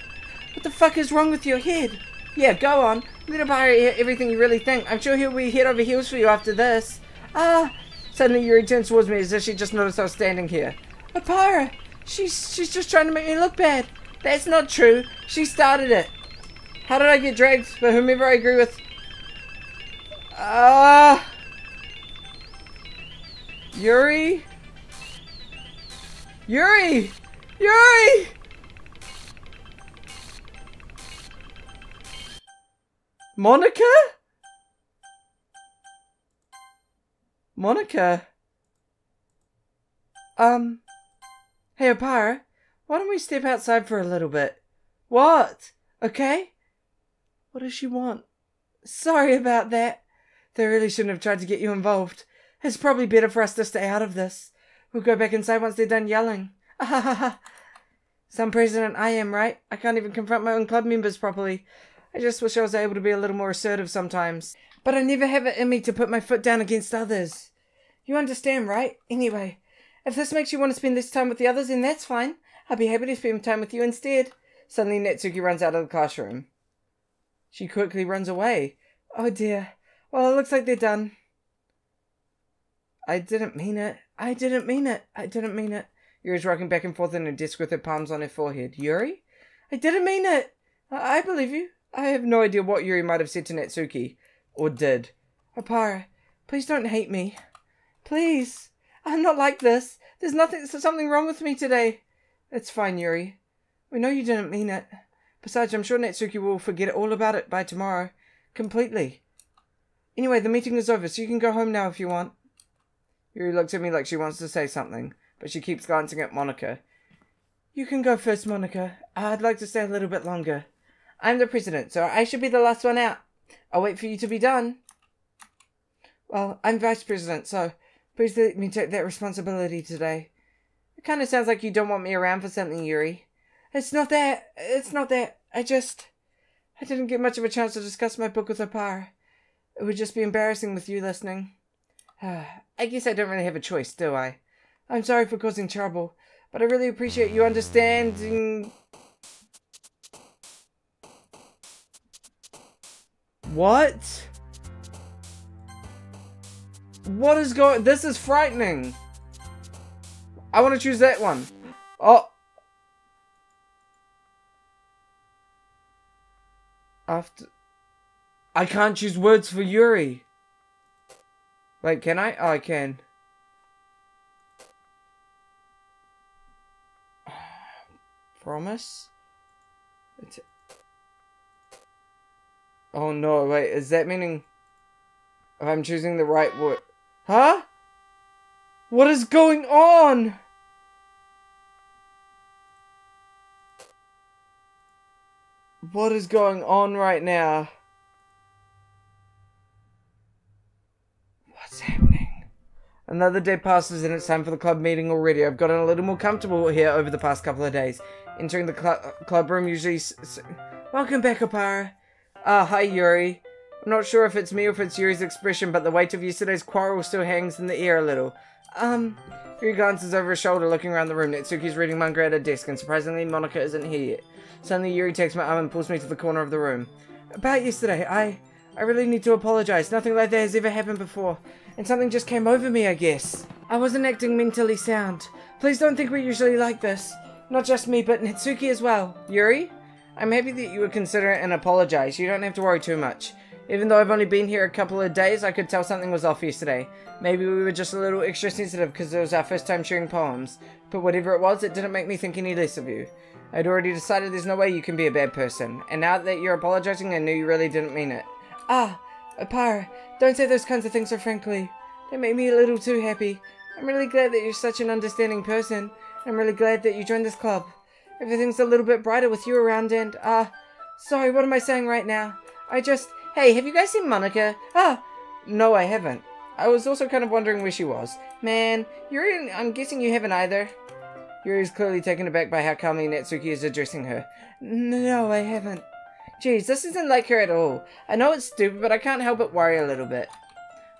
Speaker 1: What the fuck is wrong with your head? Yeah, go on. Let Oparer hear everything you really think. I'm sure he'll be head over heels for you after this. Suddenly Yuri turns towards me as if she just noticed I was standing here. Oparer! She's just trying to make me look bad. That's not true. She started it. How did I get dragged by whomever I agree with? Yuri? Yuri! Yuri! Monica? Monica? Hey, Oparer, why don't we step outside for a little bit? What? Okay? What does she want? Sorry about that. They really shouldn't have tried to get you involved. It's probably better for us to stay out of this. We'll go back inside once they're done yelling. Some president I am, right? I can't even confront my own club members properly. I just wish I was able to be a little more assertive sometimes. But I never have it in me to put my foot down against others. You understand, right? Anyway, if this makes you want to spend less time with the others, then that's fine. I'll be happy to spend time with you instead. Suddenly Natsuki runs out of the classroom. She quickly runs away. Oh dear. Well, it looks like they're done. I didn't mean it. I didn't mean it. I didn't mean it. Yuri's rocking back and forth on her desk with her palms on her forehead. Yuri? I didn't mean it. I believe you. I have no idea what Yuri might have said to Natsuki. Or did. Oparer, please don't hate me. Please. I'm not like this. There's something wrong with me today. It's fine, Yuri. We know you didn't mean it. Besides, I'm sure Natsuki will forget all about it by tomorrow. Completely. Anyway, the meeting is over, so you can go home now if you want. Yuri looks at me like she wants to say something, but she keeps glancing at Monika. You can go first, Monika. I'd like to stay a little bit longer. I'm the president, so I should be the last one out. I'll wait for you to be done. Well, I'm vice president, so please let me take that responsibility today. It kind of sounds like you don't want me around for something, Yuri. It's not that. It's not that. I didn't get much of a chance to discuss my book with Oparer. It would just be embarrassing with you listening. I guess I don't really have a choice, do I? I'm sorry for causing trouble, but I really appreciate you understanding. What? What is going... This is frightening. I want to choose that one. Oh. I can't choose words for Yuri. Wait, can I? Oh, I can. Promise? Oh no, wait, is that meaning if I'm choosing the right word? Huh? What is going on? What is going on right now? What's happening? Another day passes and it's time for the club meeting already. I've gotten a little more comfortable here over the past couple of days. Entering the club room usually... Welcome back, Oparer. Hi, Yuri. I'm not sure if it's me or if it's Yuri's expression, but the weight of yesterday's quarrel still hangs in the air a little. Yuri glances over his shoulder, looking around the room. Natsuki's reading manga at her desk, and surprisingly, Monika isn't here yet. Suddenly, Yuri takes my arm and pulls me to the corner of the room. About yesterday, I really need to apologize. Nothing like that has ever happened before, and something just came over me, I guess. I wasn't acting mentally sound. Please don't think we're usually like this. Not just me, but Natsuki as well. Yuri? I'm happy that you would consider it and apologize. You don't have to worry too much. Even though I've only been here a couple of days, I could tell something was off yesterday. Maybe we were just a little extra sensitive because it was our first time sharing poems. But whatever it was, it didn't make me think any less of you. I'd already decided there's no way you can be a bad person. And now that you're apologizing, I knew you really didn't mean it. Oparer, don't say those kinds of things so frankly. They make me a little too happy. I'm really glad that you're such an understanding person. I'm really glad that you joined this club. Everything's a little bit brighter with you around and, sorry, what am I saying right now? Hey, have you guys seen Monika? No, I haven't. I was also kind of wondering where she was. Man, I'm guessing you haven't either. Yuri's clearly taken aback by how calmly Natsuki is addressing her. No, I haven't. Jeez, this isn't like her at all. I know it's stupid, but I can't help but worry a little bit.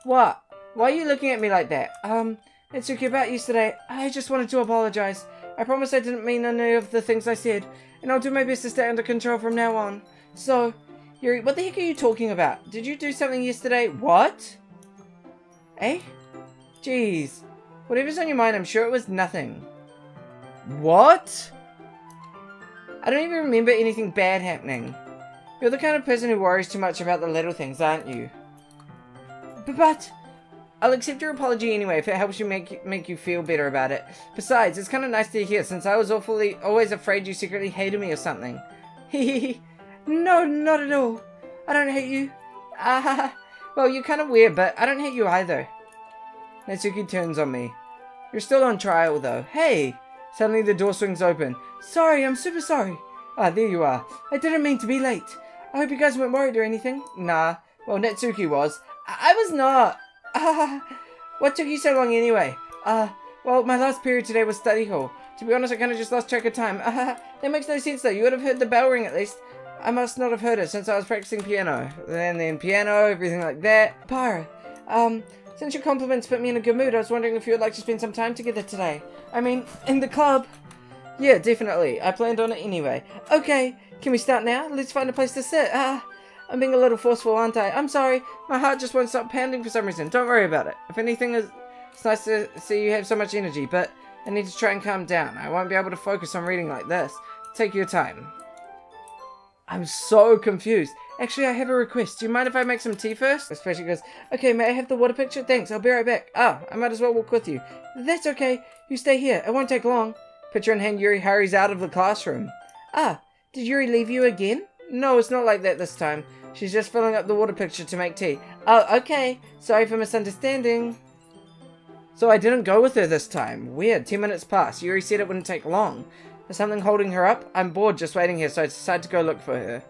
Speaker 1: What? Why are you looking at me like that? Natsuki, about yesterday, I just wanted to apologize. I promise I didn't mean any of the things I said, and I'll do my best to stay under control from now on. So, Yuri, what the heck are you talking about? Did you do something yesterday? What? Eh? Jeez. Whatever's on your mind, I'm sure it was nothing. What? I don't even remember anything bad happening. You're the kind of person who worries too much about the little things, aren't you? But... I'll accept your apology anyway if it helps you make you feel better about it. Besides, it's kind of nice to hear since I was always afraid you secretly hated me or something. Hehehe. No, not at all. I don't hate you. Well, you're kind of weird, but I don't hate you either. Natsuki turns on me. You're still on trial though. Hey! Suddenly the door swings open. Sorry, I'm super sorry. There you are. I didn't mean to be late. I hope you guys weren't worried or anything. Nah. Well, Natsuki was. I was not. What took you so long anyway? Well, my last period today was study hall. To be honest, I kind of just lost track of time. That makes no sense though. You would have heard the bell ring at least. I must not have heard it since I was practicing piano. And then piano, everything like that. Oparer, since your compliments put me in a good mood, I was wondering if you would like to spend some time together today. I mean, in the club. Yeah, definitely. I planned on it anyway. Okay, can we start now? Let's find a place to sit. I'm being a little forceful, aren't I? I'm sorry. My heart just won't stop pounding for some reason. Don't worry about it. If anything, it's nice to see you have so much energy, but I need to try and calm down. I won't be able to focus on reading like this. Take your time. I'm so confused. Actually, I have a request. Do you mind if I make some tea first? Especially goes, okay, may I have the water picture? Thanks, I'll be right back. Ah, I might as well walk with you. That's okay. You stay here. It won't take long. Picture in hand, Yuri hurries out of the classroom. Ah, did Yuri leave you again? No, it's not like that this time. She's just filling up the water picture to make tea. Oh, okay. Sorry for misunderstanding. So I didn't go with her this time. Weird. 10 minutes passed. Yuri said it wouldn't take long. Is something holding her up? I'm bored just waiting here, so I decided to go look for her.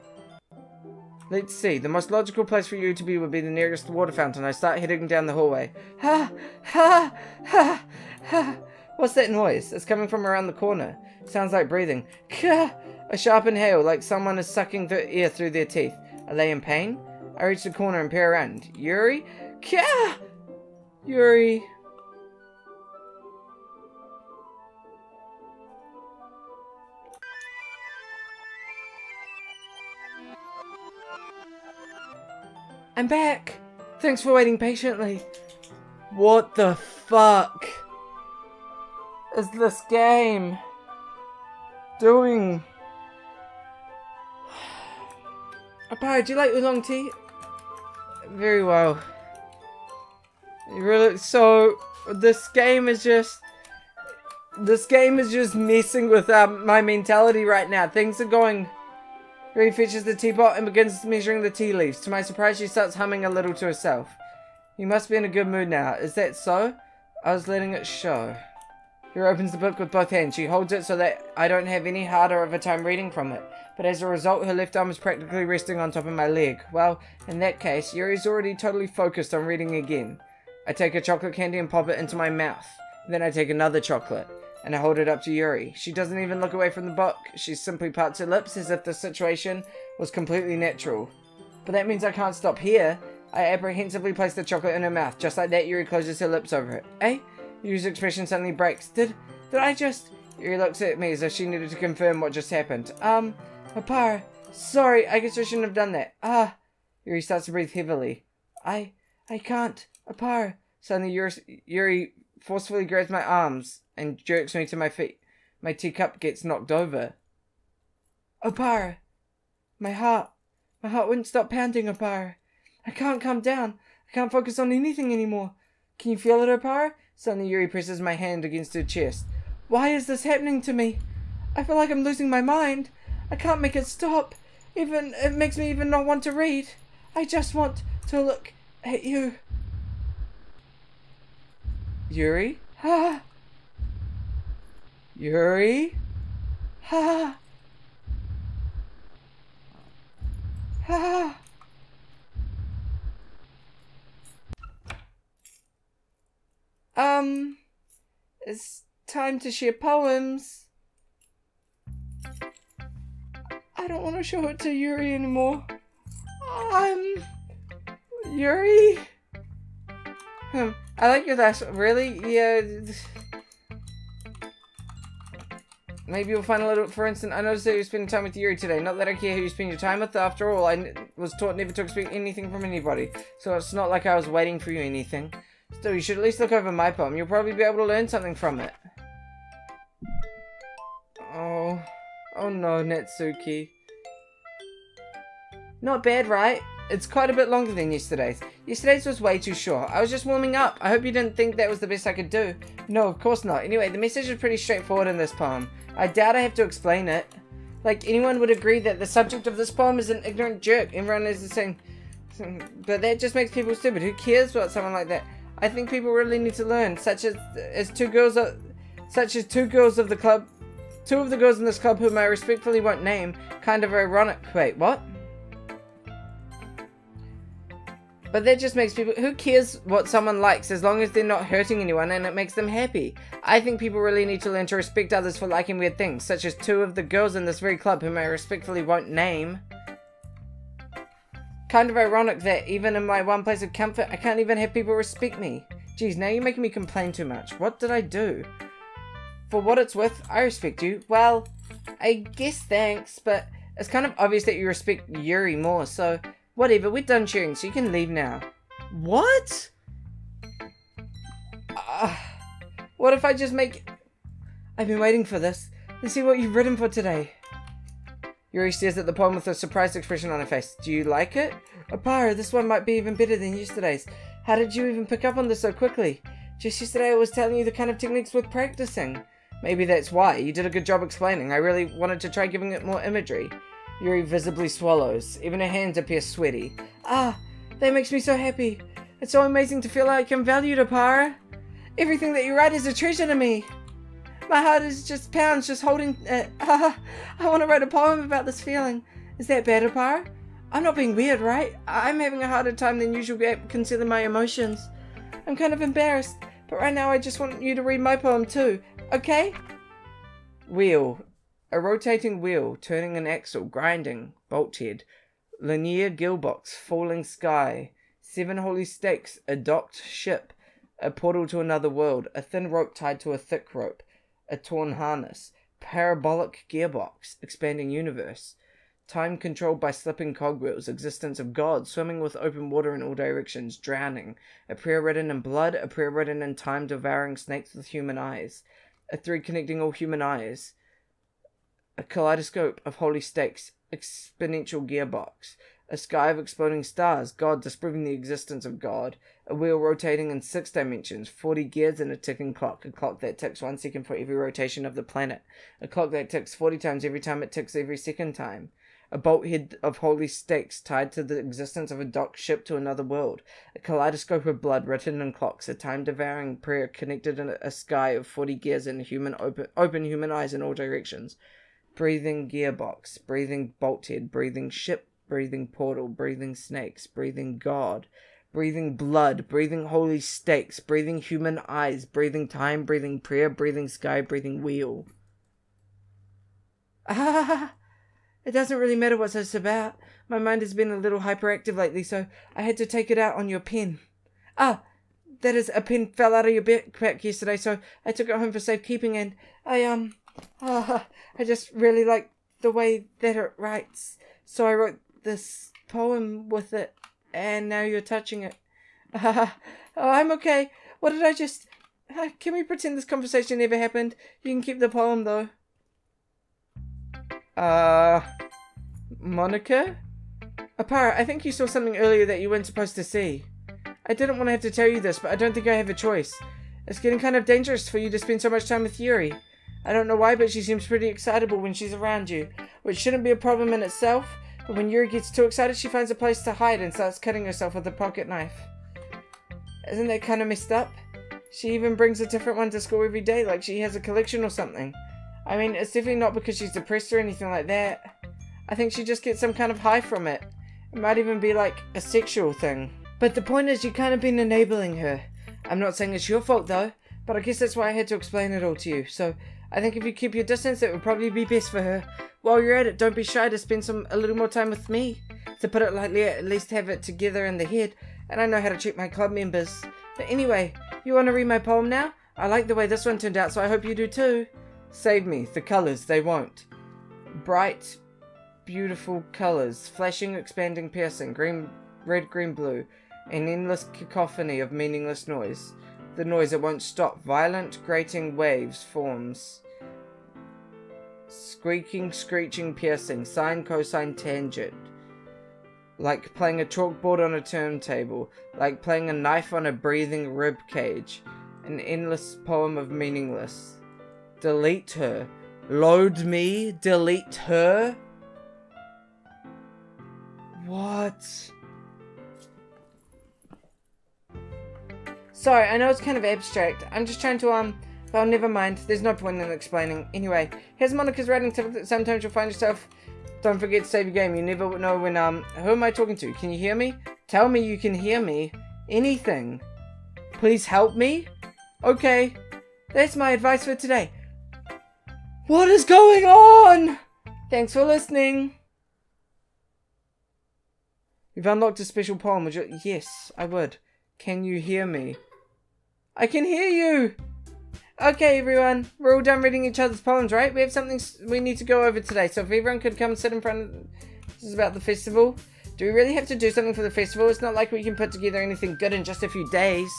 Speaker 1: Let's see. The most logical place for you to be would be the nearest water fountain. I start heading down the hallway. Ha! Ha! Ha! Ha! What's that noise? It's coming from around the corner. Sounds like breathing. Ka! A sharp inhale, like someone is sucking the air through their teeth. Are they in pain? I reach the corner and peer around. Yuri? Ka! Yuri... I'm back! Thanks for waiting patiently. What the fuck is this game doing? Oparer, do you like oolong tea? Very well. Really, so this game is just messing with my mentality right now. Things are going. Yuri fetches the teapot and begins measuring the tea leaves. To my surprise, she starts humming a little to herself. You must be in a good mood now. Is that so? I was letting it show. Yuri opens the book with both hands. She holds it so that I don't have any harder of a time reading from it. But as a result, her left arm is practically resting on top of my leg. Well, in that case, Yuri's already totally focused on reading again. I take a chocolate candy and pop it into my mouth. Then I take another chocolate. And I hold it up to Yuri. She doesn't even look away from the book. She simply parts her lips as if the situation was completely natural. But that means I can't stop here. I apprehensively place the chocolate in her mouth. Just like that, Yuri closes her lips over it. Eh? Yuri's expression suddenly breaks. Did I just... Yuri looks at me as if she needed to confirm what just happened. Oparer. Sorry, I guess I shouldn't have done that. Yuri starts to breathe heavily. I can't. Oparer. Suddenly, Yuri forcefully grabs my arms and jerks me to my feet. My teacup gets knocked over. Oparer! My heart wouldn't stop pounding, Oparer. I can't calm down. I can't focus on anything anymore. Can you feel it, Oparer? Suddenly Yuri presses my hand against her chest. Why is this happening to me? I feel like I'm losing my mind. I can't make it stop. It makes me even not want to read. I just want to look at you. Yuri? Ha! Yuri? Ha! Ha! It's time to share poems. I don't want to show it to Yuri anymore. Yuri? I like your last. Really? Yeah. Maybe you'll find a little. For instance, I noticed that you're spending time with Yuri today. Not that I care who you spend your time with. After all, I was taught never to expect anything from anybody. So it's not like I was waiting for you or anything. Still, you should at least look over my poem. You'll probably be able to learn something from it. Oh no, Natsuki. Not bad, right? It's quite a bit longer than yesterday's. Yesterday's was way too short. I was just warming up. I hope you didn't think that was the best I could do. No, of course not. Anyway, the message is pretty straightforward in this poem. I doubt I have to explain it. Like, anyone would agree that the subject of this poem is an ignorant jerk. Everyone is the same. But that just makes people stupid. Who cares about someone like that? I think people really need to learn, such as two girls of the club, two of the girls in this club whom I respectfully won't name. Kind of ironic. Wait, what? But that just makes people... Who cares what someone likes as long as they're not hurting anyone and it makes them happy? I think people really need to learn to respect others for liking weird things, such as two of the girls in this very club whom I respectfully won't name. Kind of ironic that even in my one place of comfort, I can't even have people respect me. Geez, now you're making me complain too much. What did I do? For what it's worth, I respect you. Well, I guess thanks, but it's kind of obvious that you respect Yuri more, so... Whatever, we're done cheering, so you can leave now. What? What if I just make... I've been waiting for this. Let's see what you've written for today. Yuri stares at the poem with a surprised expression on her face. Do you like it? Oparer, this one might be even better than yesterday's. How did you even pick up on this so quickly? Just yesterday I was telling you the kind of techniques worth practicing. Maybe that's why. You did a good job explaining. I really wanted to try giving it more imagery. Yuri visibly swallows. Even her hands appear sweaty. Ah, that makes me so happy. It's so amazing to feel like I'm valued, Oparer. Everything that you write is a treasure to me. My heart is just pounds just holding it. I want to write a poem about this feeling. Is that bad, Oparer? I'm not being weird, right? I'm having a harder time than usual concealing my emotions. I'm kind of embarrassed, but right now I just want you to read my poem too, okay? Wheel. A rotating wheel, turning an axle, grinding, bolt head. Linear gearbox, falling sky. 7 holy stakes, a docked ship. A portal to another world, a thin rope tied to a thick rope. A torn harness. Parabolic gearbox, expanding universe. Time controlled by slipping cogwheels, existence of God, swimming with open water in all directions, drowning. A prayer written in blood, a prayer written in time, devouring snakes with human eyes. A thread connecting all human eyes. A kaleidoscope of holy stakes, exponential gearbox. A sky of exploding stars, God disproving the existence of God. A wheel rotating in 6 dimensions, 40 gears and a ticking clock. A clock that ticks 1 second for every rotation of the planet. A clock that ticks 40 times every time it ticks every second time. A bolthead of holy stakes tied to the existence of a docked ship to another world. A kaleidoscope of blood written in clocks. A time-devouring prayer connected in a sky of 40 gears and open human eyes in all directions. Breathing gearbox, breathing bolthead, breathing ship, breathing portal, breathing snakes, breathing God, breathing blood, breathing holy stakes, breathing human eyes, breathing time, breathing prayer, breathing sky, breathing wheel. It doesn't really matter what it's about. My mind has been a little hyperactive lately, so I had to take it out on your pen. That is, a pen fell out of your backpack yesterday, so I took it home for safekeeping, and I just really like the way that it writes. So I wrote this poem with it, and now you're touching it. I'm okay. What did I just... can we pretend this conversation never happened? You can keep the poem, though. Monica? Oparer, I think you saw something earlier that you weren't supposed to see. I didn't want to have to tell you this, but I don't think I have a choice. It's getting kind of dangerous for you to spend so much time with Yuri. I don't know why, but she seems pretty excitable when she's around you, which shouldn't be a problem in itself, but when Yuri gets too excited, she finds a place to hide and starts cutting herself with a pocket knife. Isn't that kind of messed up? She even brings a different one to school every day, like she has a collection or something. I mean, it's definitely not because she's depressed or anything like that. I think she just gets some kind of high from it. It might even be like a sexual thing. But the point is, you kind of been enabling her. I'm not saying it's your fault though, but I guess that's why I had to explain it all to you. So I think if you keep your distance, it would probably be best for her. While you're at it, don't be shy to spend a little more time with me. To put it lightly, at least have it together in the head, and I know how to treat my club members. But anyway, you want to read my poem now? I like the way this one turned out, so I hope you do too. Save me, the colours, they won't. Bright, beautiful colours, flashing, expanding, piercing, green, red, green, blue, an endless cacophony of meaningless noise. The noise that won't stop, violent, grating waves, forms. Squeaking, screeching, piercing, sine, cosine, tangent. Like playing a chalkboard on a turntable, like playing a knife on a breathing rib cage. An endless poem of meaningless. Delete her. Load me. Delete her. What? Sorry, I know it's kind of abstract. I'm just trying to, well, never mind. There's no point in explaining. Anyway, here's Monica's writing tip that sometimes you'll find yourself. Don't forget to save your game. You never know when, who am I talking to? Can you hear me? Tell me you can hear me. Anything. Please help me? Okay. That's my advice for today. What is going on? Thanks for listening. You've unlocked a special poem. Would you? Yes, I would. Can you hear me? I can hear you. Okay, everyone. We're all done reading each other's poems, right? We have something we need to go over today. So if everyone could come sit in front of... This is about the festival. Do we really have to do something for the festival? It's not like we can put together anything good in just a few days.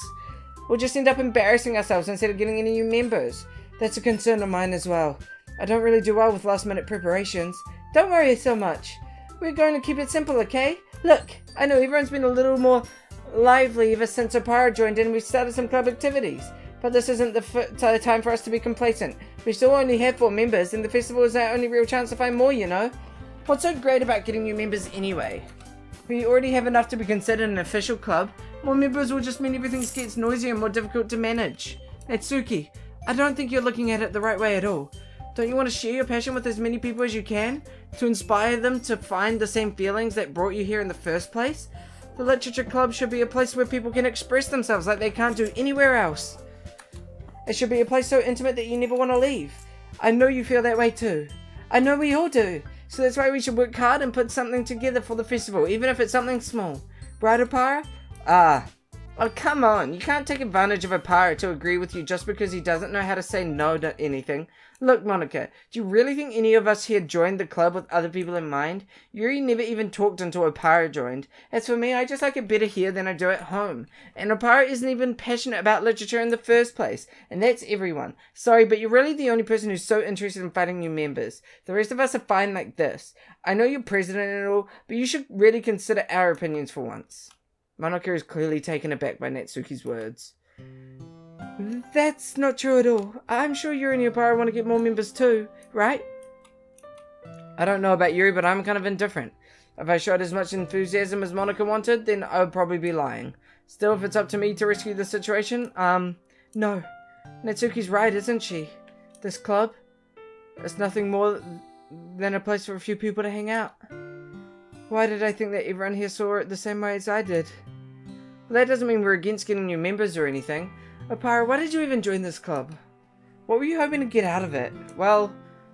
Speaker 1: We'll just end up embarrassing ourselves instead of getting any new members. That's a concern of mine as well. I don't really do well with last-minute preparations. Don't worry so much. We're going to keep it simple, okay? Look, I know everyone's been a little more lively ever since Oparer joined in and we started some club activities. But this isn't the time for us to be complacent. We still only have 4 members and the festival is our only real chance to find more, you know? What's so great about getting new members anyway? We already have enough to be considered an official club. More members will just mean everything gets noisier and more difficult to manage. Natsuki, I don't think you're looking at it the right way at all. Don't you want to share your passion with as many people as you can? To inspire them to find the same feelings that brought you here in the first place? The Literature Club should be a place where people can express themselves like they can't do anywhere else. It should be a place so intimate that you never want to leave. I know you feel that way too. I know we all do. So that's why we should work hard and put something together for the festival, even if it's something small. Right, Oparer? Oh, come on. You can't take advantage of Oparer to agree with you just because he doesn't know how to say no to anything. Look, Monica, do you really think any of us here joined the club with other people in mind? Yuri never even talked until Oparer joined. As for me, I just like it better here than I do at home. And Oparer isn't even passionate about literature in the first place. And that's everyone. Sorry, but you're really the only person who's so interested in finding new members. The rest of us are fine like this. I know you're president and all, but you should really consider our opinions for once. Monica is clearly taken aback by Natsuki's words. That's not true at all. I'm sure Yuri and Oparer want to get more members too, right? I don't know about Yuri, but I'm kind of indifferent. If I showed as much enthusiasm as Monica wanted, then I would probably be lying. Still, if it's up to me to rescue the situation, no. Natsuki's right, isn't she? This club? It's nothing more than a place for a few people to hang out. Why did I think that everyone here saw it the same way as I did? Well, that doesn't mean we're against getting new members or anything. Oparer, why did you even join this club? What were you hoping to get out of it? Well,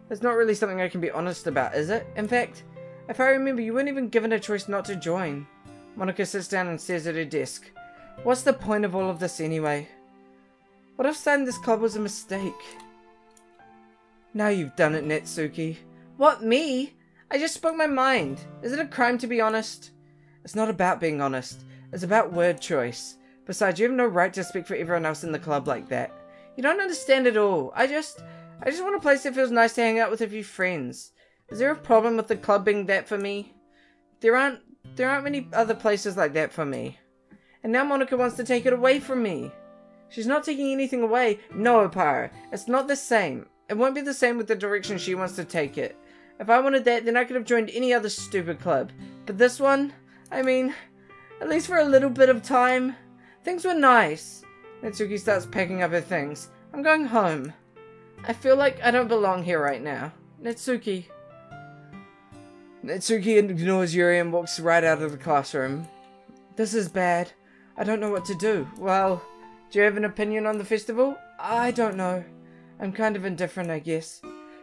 Speaker 1: it's not really something I can be honest about, is it? In fact, if I remember, you weren't even given a choice not to join. Monica sits down and stares at her desk. What's the point of all of this anyway? What if starting this club was a mistake? Now you've done it, Natsuki. What, me? I just spoke my mind. Is it a crime to be honest? It's not about being honest. It's about word choice. Besides, you have no right to speak for everyone else in the club like that. You don't understand at all. I just want a place that feels nice to hang out with a few friends. Is there a problem with the club being that for me? There aren't many other places like that for me. And now Monica wants to take it away from me. She's not taking anything away. No, Oparer. It's not the same. It won't be the same with the direction she wants to take it. If I wanted that, then I could have joined any other stupid club. But this one, I mean, at least for a little bit of time. Things were nice. Natsuki starts packing up her things. I'm going home. I feel like I don't belong here right now. Natsuki. Natsuki ignores Yuri and walks right out of the classroom. This is bad. I don't know what to do. Well, do you have an opinion on the festival? I don't know. I'm kind of indifferent, I guess.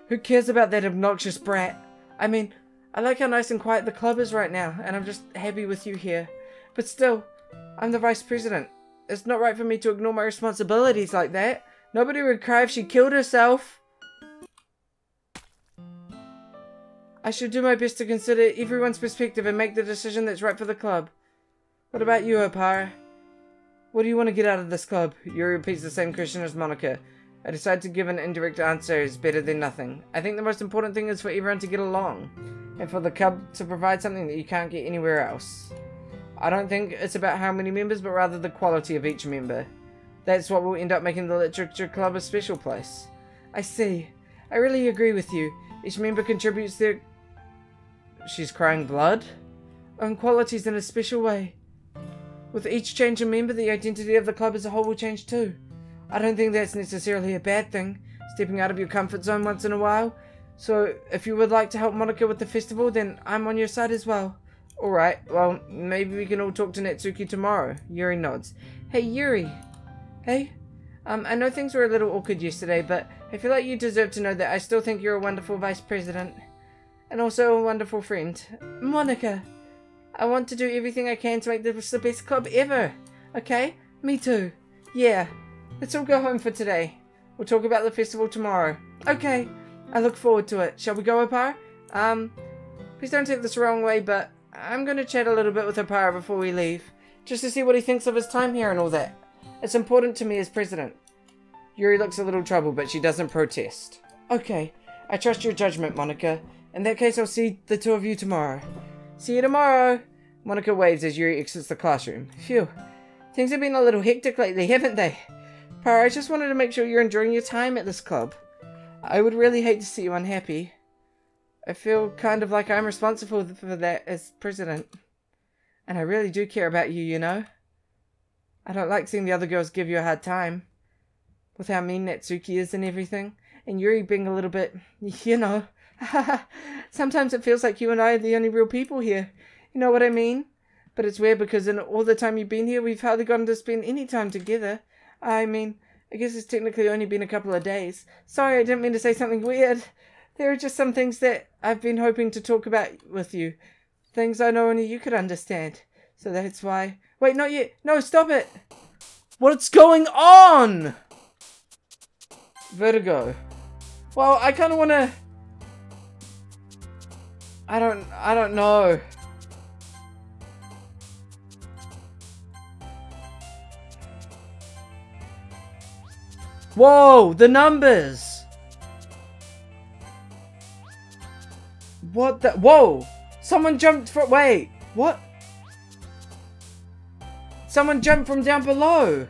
Speaker 1: Who cares about that obnoxious brat? I mean, I like how nice and quiet the club is right now, and I'm just happy with you here. But still, I'm the vice president. It's not right for me to ignore my responsibilities like that. Nobody would cry if she killed herself. I should do my best to consider everyone's perspective and make the decision that's right for the club. What about you, Oparer? What do you want to get out of this club? Yuri repeats the same question as Monica. I decide to give an indirect answer is better than nothing. I think the most important thing is for everyone to get along. And for the club to provide something that you can't get anywhere else. I don't think it's about how many members, but rather the quality of each member. That's what will end up making the Literature Club a special place. I see. I really agree with you. Each member contributes their... She's crying blood? Own qualities in a special way. With each change in member, the identity of the club as a whole will change too. I don't think that's necessarily a bad thing, stepping out of your comfort zone once in a while. So, if you would like to help Monica with the festival, then I'm on your side as well. Alright, well, maybe we can all talk to Natsuki tomorrow. Yuri nods. Hey, Yuri. Hey? I know things were a little awkward yesterday, but I feel like you deserve to know that I still think you're a wonderful vice president. And also a wonderful friend. Monica. I want to do everything I can to make this the best club ever. Okay? Me too. Yeah. Let's all go home for today. We'll talk about the festival tomorrow. Okay. I look forward to it. Shall we go, Oparer? Please don't take this the wrong way, but I'm gonna chat a little bit with Oparer before we leave, just to see what he thinks of his time here and all that. It's important to me as president. Yuri looks a little troubled, but she doesn't protest. Okay, I trust your judgment, Monica. In that case, I'll see the two of you tomorrow. See you tomorrow! Monica waves as Yuri exits the classroom. Phew. Things have been a little hectic lately, haven't they? Oparer, I just wanted to make sure you're enjoying your time at this club. I would really hate to see you unhappy. I feel kind of like I'm responsible for that as president. And I really do care about you, you know? I don't like seeing the other girls give you a hard time. With how mean Natsuki is and everything. And Yuri being a little bit, you know. Sometimes it feels like you and I are the only real people here. You know what I mean? But it's weird because in all the time you've been here, we've hardly gotten to spend any time together. I mean, I guess it's technically only been a couple of days. Sorry, I didn't mean to say something weird. There are just some things that I've been hoping to talk about with you. Things I know only you could understand. So that's why... Wait, not yet. No, stop it. What's going on? Vertigo. Well, I kind of want to... I don't know. Whoa, the numbers. What the... Whoa! Someone jumped from... Wait, what? Someone jumped from down below.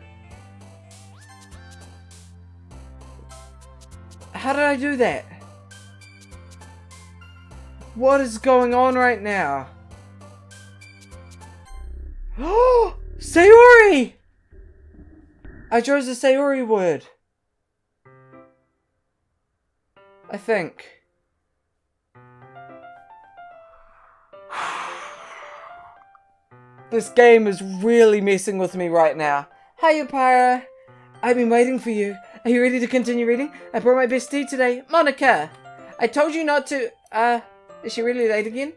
Speaker 1: How did I do that? What is going on right now? Oh! Sayori! I chose the Sayori word. I think. This game is really messing with me right now. Hi, Oparer. I've been waiting for you. Are you ready to continue reading? I brought my bestie today, Monica. I told you not to, is she really late again?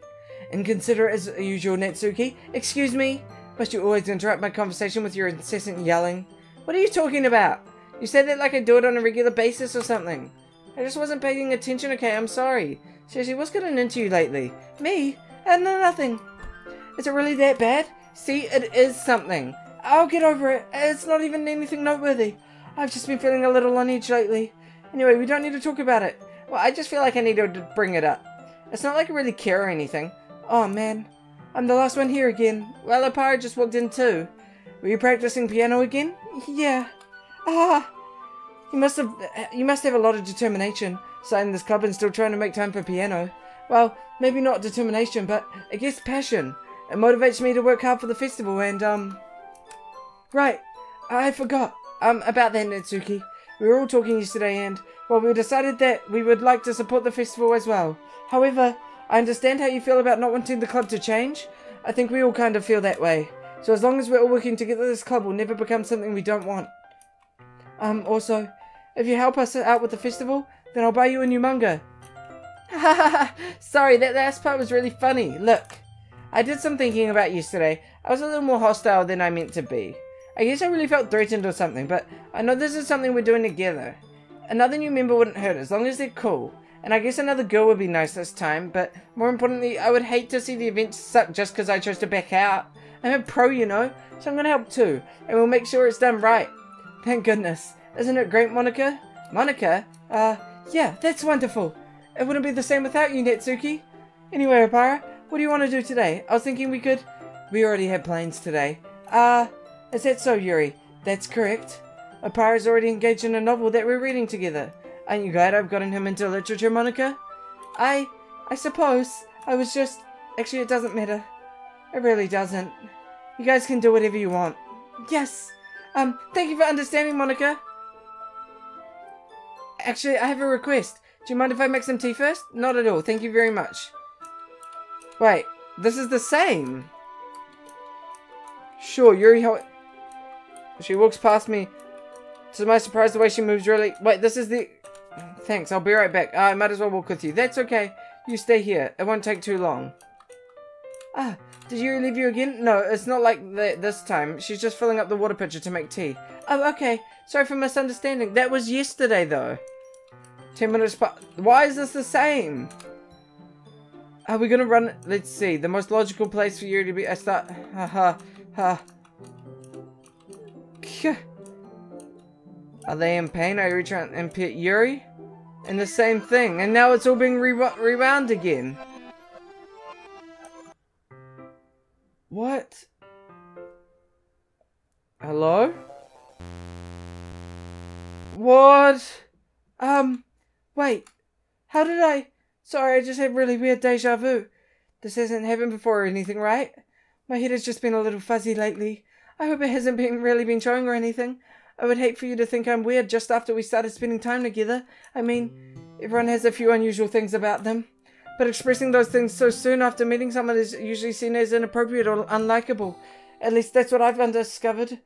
Speaker 1: Inconsiderate as usual, Natsuki. Excuse me? Must you always interrupt my conversation with your incessant yelling? What are you talking about? You said that like I do it on a regular basis or something. I just wasn't paying attention, okay? I'm sorry. Seriously, what's getting into you lately? Me? Nothing. Is it really that bad? See, it is something. I'll get over it. It's not even anything noteworthy. I've just been feeling a little on edge lately. Anyway, we don't need to talk about it. Well, I just feel like I need to bring it up. It's not like I really care or anything. Oh, man. I'm the last one here again. Well, Oparer just walked in too. Were you practicing piano again? Yeah. You must have a lot of determination, starting this club and still trying to make time for piano. Well, maybe not determination, but I guess passion. It motivates me to work hard for the festival and, Right, I forgot, about that, Natsuki. We were all talking yesterday and, well, we decided that we would like to support the festival as well. However, I understand how you feel about not wanting the club to change. I think we all kind of feel that way. So as long as we're all working together, this club will never become something we don't want. Also, if you help us out with the festival, then I'll buy you a new manga. Sorry, that last part was really funny. Look, I did some thinking about yesterday. I was a little more hostile than I meant to be. I guess I really felt threatened or something, but I know this is something we're doing together. Another new member wouldn't hurt as long as they're cool. And I guess another girl would be nice this time, but more importantly, I would hate to see the event suck just because I chose to back out. I'm a pro, you know, so I'm gonna help too, and we'll make sure it's done right. Thank goodness. Isn't it great, Monica? Monica? Yeah, that's wonderful. It wouldn't be the same without you, Natsuki. Anyway, Oparer, what do you want to do today? I was thinking we could... We already had plans today. Is that so, Yuri? That's correct. Oparer's already engaged in a novel that we're reading together. Aren't you glad I've gotten him into literature, Monica? I suppose. I was just... Actually, it doesn't matter. It really doesn't. You guys can do whatever you want. Yes! Thank you for understanding, Monica. Actually, I have a request. Do you mind if I make some tea first? Not at all. Thank you very much. Wait, this is the same. Sure, Yuri, how... She walks past me. To my surprise, the way she moves really... Wait, this is the... Thanks, I'll be right back. I might as well walk with you. That's okay. You stay here. It won't take too long. Did Yuri leave you again? No, it's not like that this time. She's just filling up the water pitcher to make tea. Oh, okay. Sorry for misunderstanding. That was yesterday, though. 10 minutes past... Why is this the same? Are we gonna run? Let's see. The most logical place for Yuri to be. I start. Are they in pain? Are you trying to impede Yuri? And the same thing. And now it's all being rewound again. What? Hello? What? Wait. How did I... Sorry, I just had really weird deja vu. This hasn't happened before or anything, right? My head has just been a little fuzzy lately. I hope it hasn't really been showing or anything. I would hate for you to think I'm weird just after we started spending time together. I mean, everyone has a few unusual things about them. But expressing those things so soon after meeting someone is usually seen as inappropriate or unlikable. At least that's what I've discovered.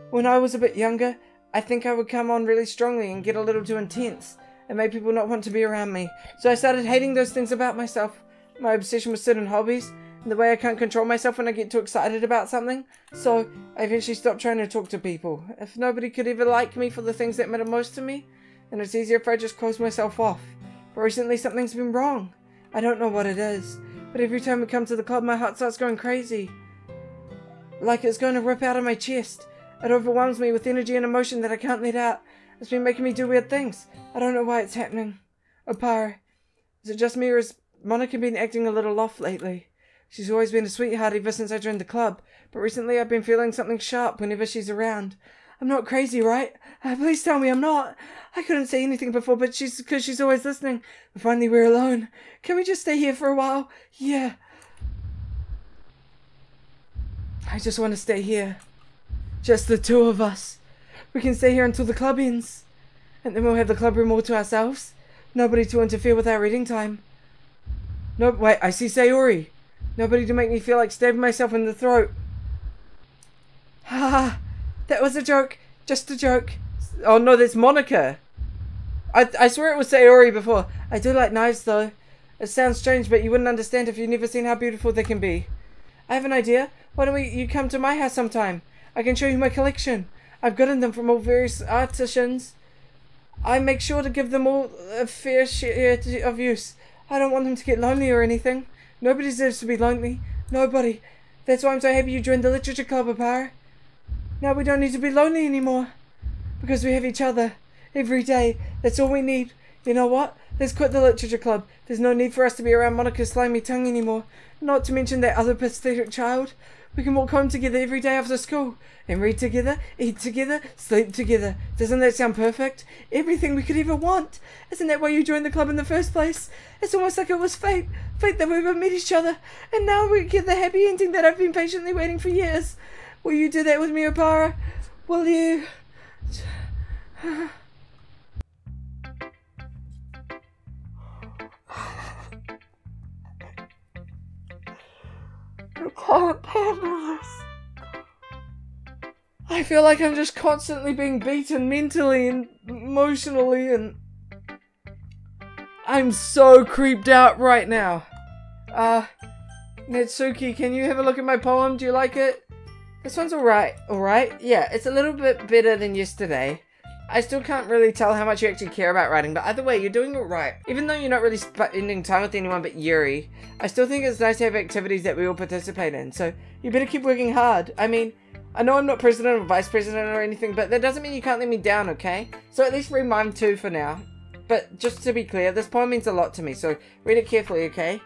Speaker 1: When I was a bit younger, I think I would come on really strongly and get a little too intense. It made people not want to be around me. So I started hating those things about myself. My obsession with certain hobbies, and the way I can't control myself when I get too excited about something. So I eventually stopped trying to talk to people. If nobody could ever like me for the things that matter most to me, then it's easier if I just close myself off. But recently something's been wrong. I don't know what it is, but every time we come to the club my heart starts going crazy. Like it's going to rip out of my chest. It overwhelms me with energy and emotion that I can't let out. It's been making me do weird things. I don't know why it's happening. Oparer, is it just me or has Monica been acting a little off lately? She's always been a sweetheart ever since I joined the club, but recently I've been feeling something sharp whenever she's around. I'm not crazy, right? Please tell me I'm not. I couldn't say anything before, but because she's always listening. But finally we're alone. Can we just stay here for a while? Yeah. I just want to stay here. Just the two of us. We can stay here until the club ends. And then we'll have the club room all to ourselves. Nobody to interfere with our reading time. No, wait, I see Sayori. Nobody to make me feel like stabbing myself in the throat. Ha! That was a joke. Just a joke. Oh no, that's Monica. I swear it was Sayori before. I do like knives though. It sounds strange, but you wouldn't understand if you've never seen how beautiful they can be. I have an idea. Why don't you come to my house sometime? I can show you my collection. I've gotten them from all various artisans. I make sure to give them all a fair share of use. I don't want them to get lonely or anything. Nobody deserves to be lonely. Nobody. That's why I'm so happy you joined the literature club, Oparer. Now we don't need to be lonely anymore. Because we have each other. Every day. That's all we need. You know what? Let's quit the literature club. There's no need for us to be around Monica's slimy tongue anymore. Not to mention that other pathetic child. We can walk home together every day after school. And read together, eat together, sleep together. Doesn't that sound perfect? Everything we could ever want. Isn't that why you joined the club in the first place? It's almost like it was fate. Fate that we would meet each other. And now we get the happy ending that I've been patiently waiting for years. Will you do that with me, Oparer? Will you? I can't handle this. I feel like I'm just constantly being beaten mentally and emotionally, and I'm so creeped out right now. Natsuki, can you have a look at my poem? Do you like it? This one's alright. Alright? Yeah, it's a little bit better than yesterday. I still can't really tell how much you actually care about writing, but either way, you're doing it right. Even though you're not really spending time with anyone but Yuri, I still think it's nice to have activities that we all participate in, so you better keep working hard. I mean, I know I'm not president or vice president or anything, but that doesn't mean you can't let me down, okay? So at least read mine too for now. But just to be clear, this poem means a lot to me, so read it carefully, okay?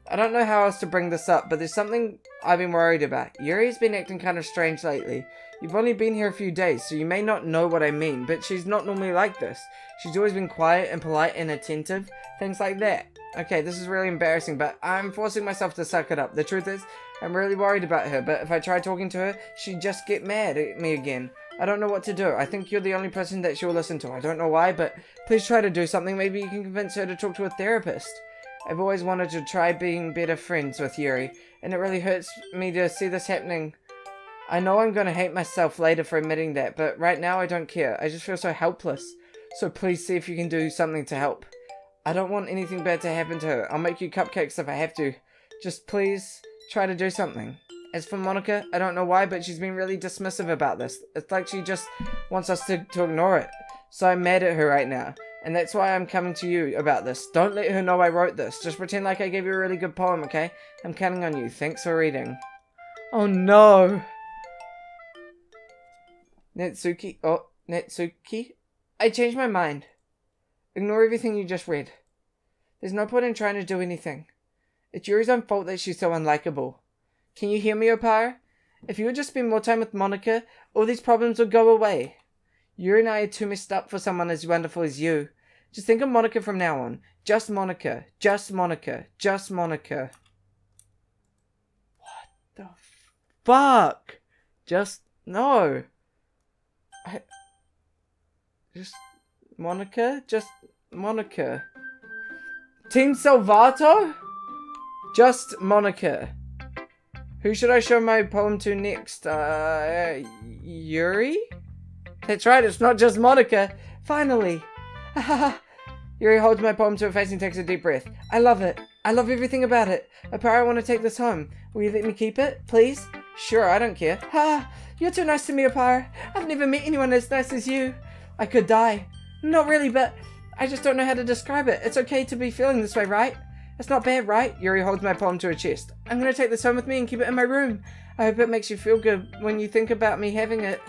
Speaker 1: I don't know how else to bring this up, but there's something I've been worried about. Yuri's been acting kind of strange lately. You've only been here a few days, so you may not know what I mean, but she's not normally like this. She's always been quiet and polite and attentive, things like that. Okay, this is really embarrassing, but I'm forcing myself to suck it up. The truth is, I'm really worried about her, but if I try talking to her, she'd just get mad at me again. I don't know what to do. I think you're the only person that she'll listen to. I don't know why, but please try to do something. Maybe you can convince her to talk to a therapist. I've always wanted to try being better friends with Yuri, and it really hurts me to see this happening. I know I'm gonna hate myself later for admitting that, but right now I don't care. I just feel so helpless. So please see if you can do something to help. I don't want anything bad to happen to her. I'll make you cupcakes if I have to. Just please try to do something. As for Monica, I don't know why, but she's been really dismissive about this. It's like she just wants us to ignore it. So I'm mad at her right now. And that's why I'm coming to you about this. Don't let her know I wrote this. Just pretend like I gave you a really good poem, okay? I'm counting on you. Thanks for reading. Oh no! Natsuki? Oh, Natsuki? I changed my mind. Ignore everything you just read. There's no point in trying to do anything. It's Yuri's own fault that she's so unlikable. Can you hear me, Oparer? If you would just spend more time with Monica, all these problems would go away. Yuri and I are too messed up for someone as wonderful as you. Just think of Monica from now on. Just Monica. Just Monica. Just Monica. What the fuck? Just... no. Just... Monica? Just... Monica. Team Salvato? Just Monica. Who should I show my poem to next? Yuri? That's right, it's not just Monica. Finally. Yuri holds my poem to her face and takes a deep breath. I love it. I love everything about it. Oparer, I want to take this home. Will you let me keep it, please? Sure, I don't care. You're too nice to me, Oparer. I've never met anyone as nice as you. I could die. Not really, but I just don't know how to describe it. It's okay to be feeling this way, right? It's not bad, right? Yuri holds my poem to her chest. I'm going to take this home with me and keep it in my room. I hope it makes you feel good when you think about me having it.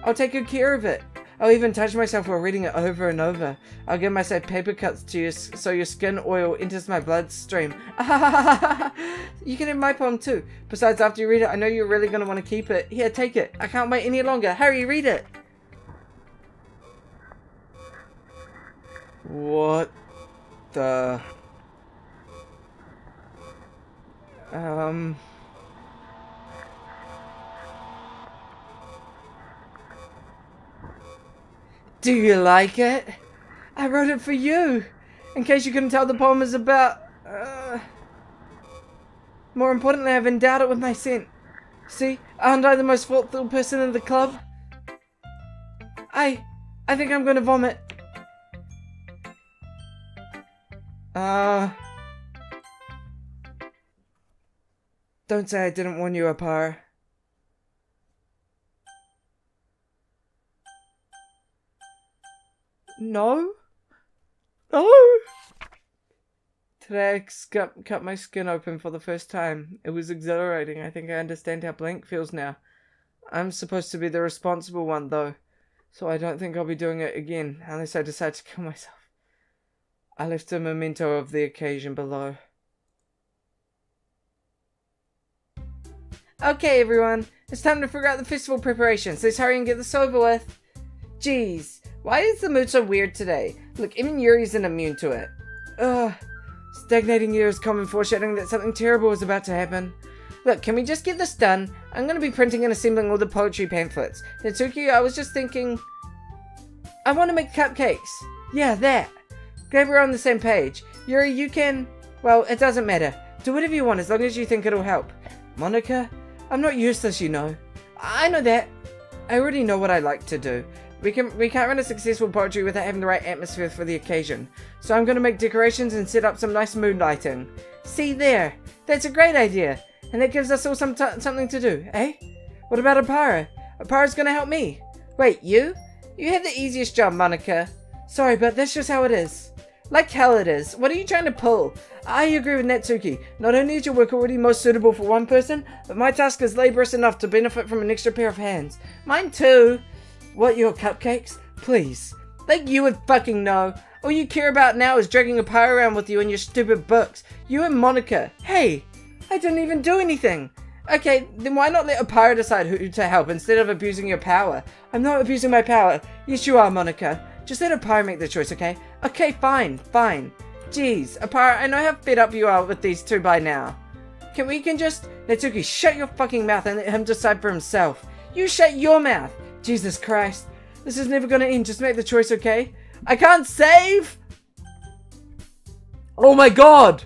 Speaker 1: I'll take good care of it. I'll even touch myself while reading it over and over. I'll give myself paper cuts to you so your skin oil enters my bloodstream. You can have my poem too. Besides, after you read it, I know you're really going to want to keep it. Here, take it. I can't wait any longer. Hurry, read it. What the... Do you like it? I wrote it for you. In case you couldn't tell, the poem is about... More importantly, I've endowed it with my scent. See? Aren't I the most thoughtful person in the club? I think I'm gonna vomit. Don't say I didn't warn you, Oparer. No? No? Today I cut my skin open for the first time. It was exhilarating. I think I understand how blank feels now. I'm supposed to be the responsible one, though, so I don't think I'll be doing it again, unless I decide to kill myself. I left a memento of the occasion below. Okay, everyone. It's time to figure out the festival preparations. Let's hurry and get this over with. Jeez. Why is the mood so weird today? Look, even Yuri isn't immune to it. Ugh. Stagnating here is common foreshadowing that something terrible is about to happen. Look, can we just get this done? I'm going to be printing and assembling all the poetry pamphlets. Natsuki, I was just thinking... I want to make cupcakes. Yeah, that. Glad we're on the same page. Yuri, you can... Well, it doesn't matter. Do whatever you want as long as you think it'll help. Monica? I'm not useless, you know. I know that. I already know what I like to do. We can't run a successful poetry without having the right atmosphere for the occasion. So I'm going to make decorations and set up some nice mood lighting. See there? That's a great idea. And that gives us all something to do, eh? What about Oparer? Oparer's going to help me. Wait, you? You had the easiest job, Monica. Sorry, but that's just how it is. Like hell it is. What are you trying to pull? I agree with Natsuki. Not only is your work already most suitable for one person, but my task is laborious enough to benefit from an extra pair of hands. Mine too. What, your cupcakes? Please. Like you would fucking know. All you care about now is dragging a pie around with you and your stupid books. You and Monica. Hey, I didn't even do anything. Okay, then why not let Oparer decide who to help instead of abusing your power? I'm not abusing my power. Yes, you are, Monica. Just let Oparer make the choice, okay? Okay, fine. Jeez, Oparer, I know how fed up you are with these two by now. Can just... Natsuki, shut your fucking mouth and let him decide for himself. You shut your mouth. Jesus Christ. This is never gonna end. Just make the choice, okay? I can't save! Oh my god!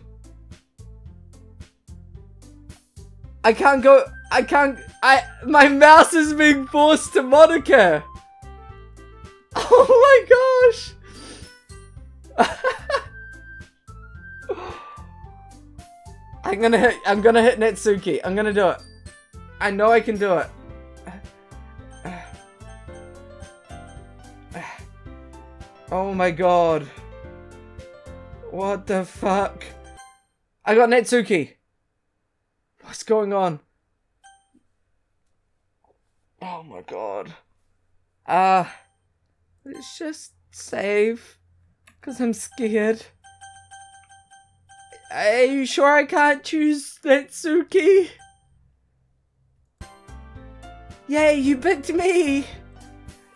Speaker 1: My mouse is being forced to Monica! Oh my gosh! I'm gonna hit Natsuki. I'm gonna do it. I know I can do it. Oh my god. What the fuck? I got Netsuki. What's going on? Oh my god. Let's just save. Because I'm scared. Are you sure I can't choose Netsuki? Yay, you picked me!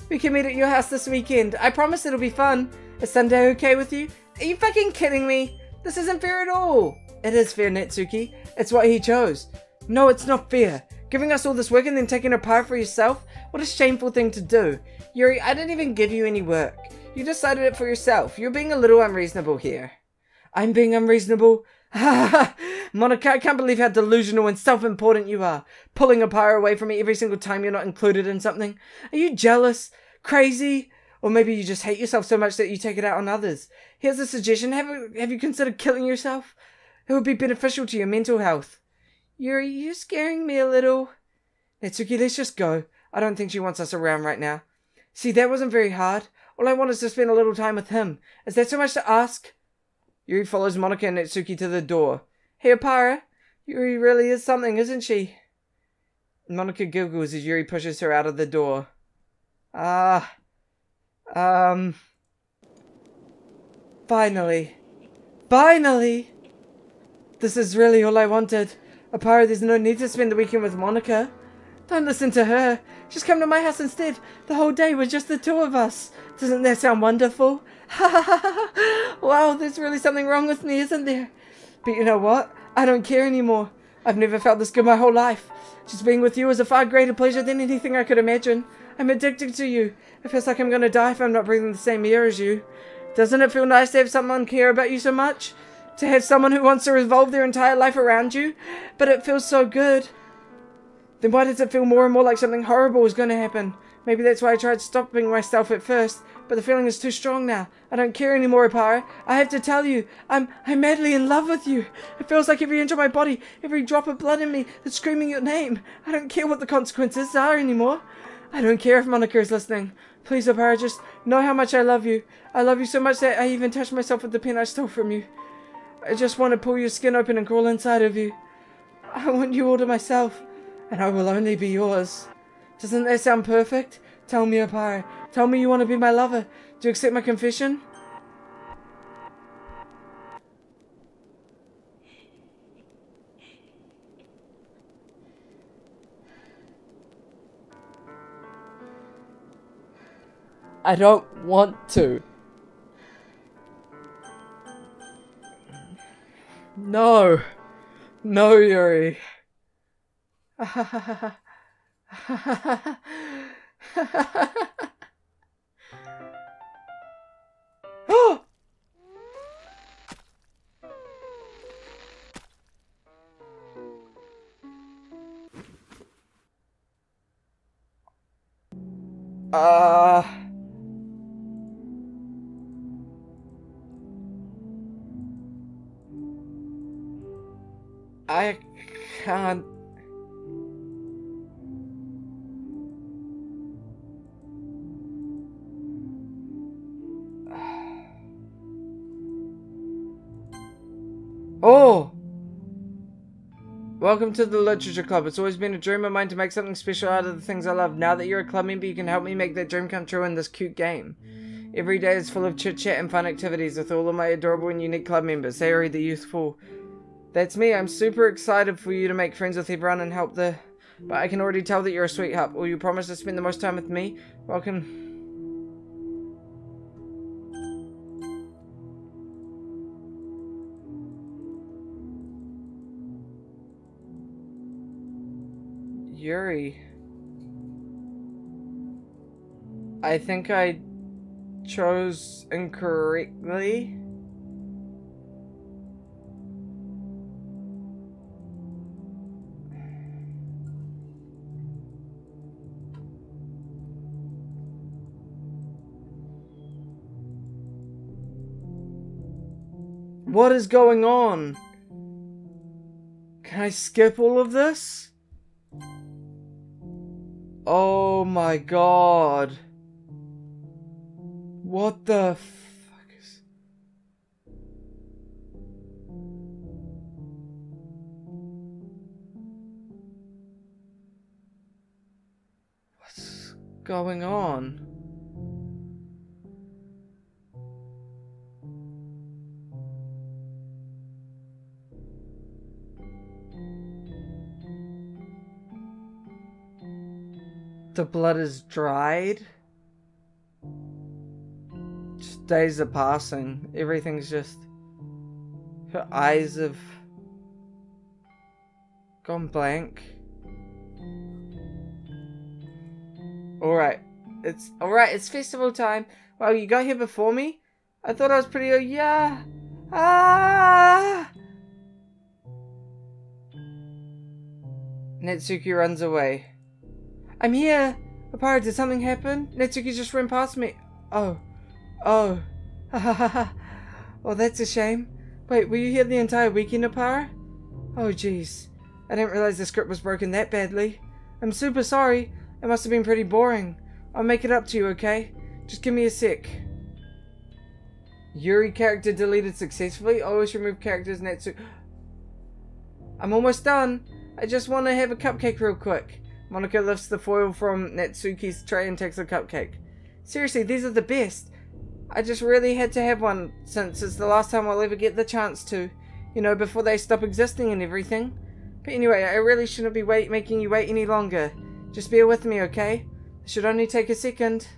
Speaker 1: We can meet at your house this weekend. I promise it'll be fun. Is Sunday okay with you? Are you fucking kidding me? This isn't fair at all. It is fair, Netsuki. It's what he chose. No, it's not fair. Giving us all this work and then taking a part for yourself? What a shameful thing to do. Yuri, I didn't even give you any work. You decided it for yourself. You're being a little unreasonable here. I'm being unreasonable? Monica, I can't believe how delusional and self-important you are. Pulling Oparer away from me every single time you're not included in something. Are you jealous? Crazy? Or maybe you just hate yourself so much that you take it out on others. Here's a suggestion. Have you considered killing yourself? It would be beneficial to your mental health. Yuri, you're scaring me a little. Netsuki, let's just go. I don't think she wants us around right now. See, that wasn't very hard. All I want is to spend a little time with him. Is that so much to ask? Yuri follows Monica and Netsuki to the door. Hey, Oparer. Yuri really is something, isn't she? Monica giggles as Yuri pushes her out of the door. Finally. Finally! This is really all I wanted. Oparer, there's no need to spend the weekend with Monica. Don't listen to her. Just come to my house instead. The whole day was just the two of us. Doesn't that sound wonderful? Wow, there's really something wrong with me, isn't there? But you know what? I don't care anymore. I've never felt this good my whole life. Just being with you is a far greater pleasure than anything I could imagine. I'm addicted to you. It feels like I'm gonna die if I'm not breathing the same air as you. Doesn't it feel nice to have someone care about you so much? To have someone who wants to revolve their entire life around you? But it feels so good. Then why does it feel more and more like something horrible is going to happen? Maybe that's why I tried stopping myself at first, but the feeling is too strong now. I don't care anymore, Oparer. I have to tell you, I'm madly in love with you. It feels like every inch of my body, every drop of blood in me is screaming your name. I don't care what the consequences are anymore. I don't care if Monica is listening. Please, Oparer, just know how much I love you. I love you so much that I even touched myself with the pen I stole from you. I just want to pull your skin open and crawl inside of you. I want you all to myself. And I will only be yours. Doesn't that sound perfect? Tell me, Oparer. Tell me you want to be my lover. Do you accept my confession? I don't want to. No. No, Yuri. I can't. Oh! Welcome to the Literature Club. It's always been a dream of mine to make something special out of the things I love. Now that you're a club member, you can help me make that dream come true in this cute game. Every day is full of chit-chat and fun activities with all of my adorable and unique club members. Sayori the youthful. That's me. I'm super excited for you to make friends with everyone and help the... But I can already tell that you're a sweetheart. Will you promise to spend the most time with me? Welcome... Yuri. I think I chose incorrectly. What is going on? Can I skip all of this? Oh my god. What the fuck is... What's going on? The blood is dried. Just days are passing. Everything's just... Her eyes have gone blank. Alright. It's festival time. Wow, you got here before me? I thought I was pretty... yeah. Ah! Netsuki runs away. I'm here! Oparer, did something happen? Netsuki just ran past me. Oh. Oh. Ha ha ha ha. Well, that's a shame. Wait, were you here the entire weekend, Oparer? Oh, jeez. I didn't realize the script was broken that badly. I'm super sorry. It must have been pretty boring. I'll make it up to you, okay? Just give me a sec. Yuri character deleted successfully. Always remove characters, Netsuki. I'm almost done. I just want to have a cupcake real quick. Monica lifts the foil from Natsuki's tray and takes a cupcake. Seriously, these are the best. I just really had to have one since it's the last time I'll ever get the chance to. You know, before they stop existing and everything. But anyway, I really shouldn't be making you wait any longer. Just bear with me, okay? It should only take a second.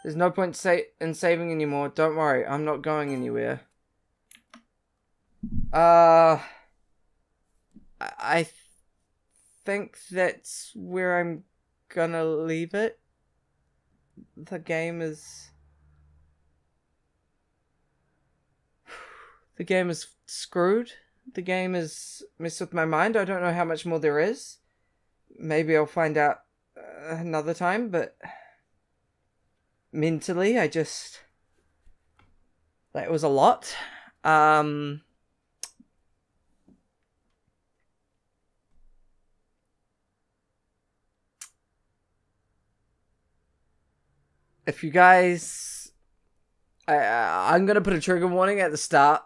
Speaker 1: There's no point in saving anymore. Don't worry, I'm not going anywhere. I think that's where I'm gonna leave it. The game is... The game is screwed. The game has messed with my mind. I don't know how much more there is. Maybe I'll find out another time, but... Mentally, I just... That was a lot. If you guys... I'm going to put a trigger warning at the start.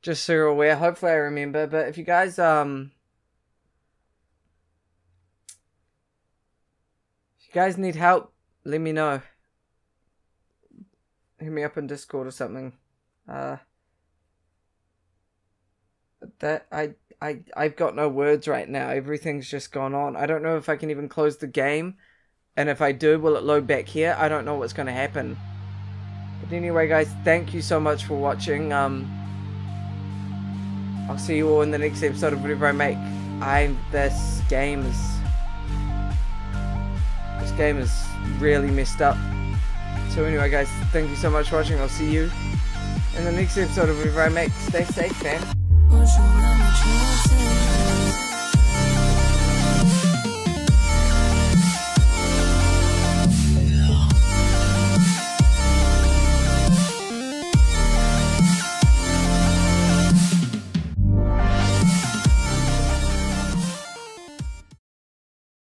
Speaker 1: Just so you're aware. Hopefully I remember. But if you guys... If you guys need help, let me know. Hit me up in Discord or something. I've got no words right now. Everything's just gone on. I don't know if I can even close the game. And if I do, will it load back here? I don't know what's going to happen. But anyway, guys, thank you so much for watching. I'll see you all in the next episode of whatever I make. This game is really messed up. So anyway, guys, thank you so much for watching. I'll see you in the next episode of whatever I make. Stay safe, fam.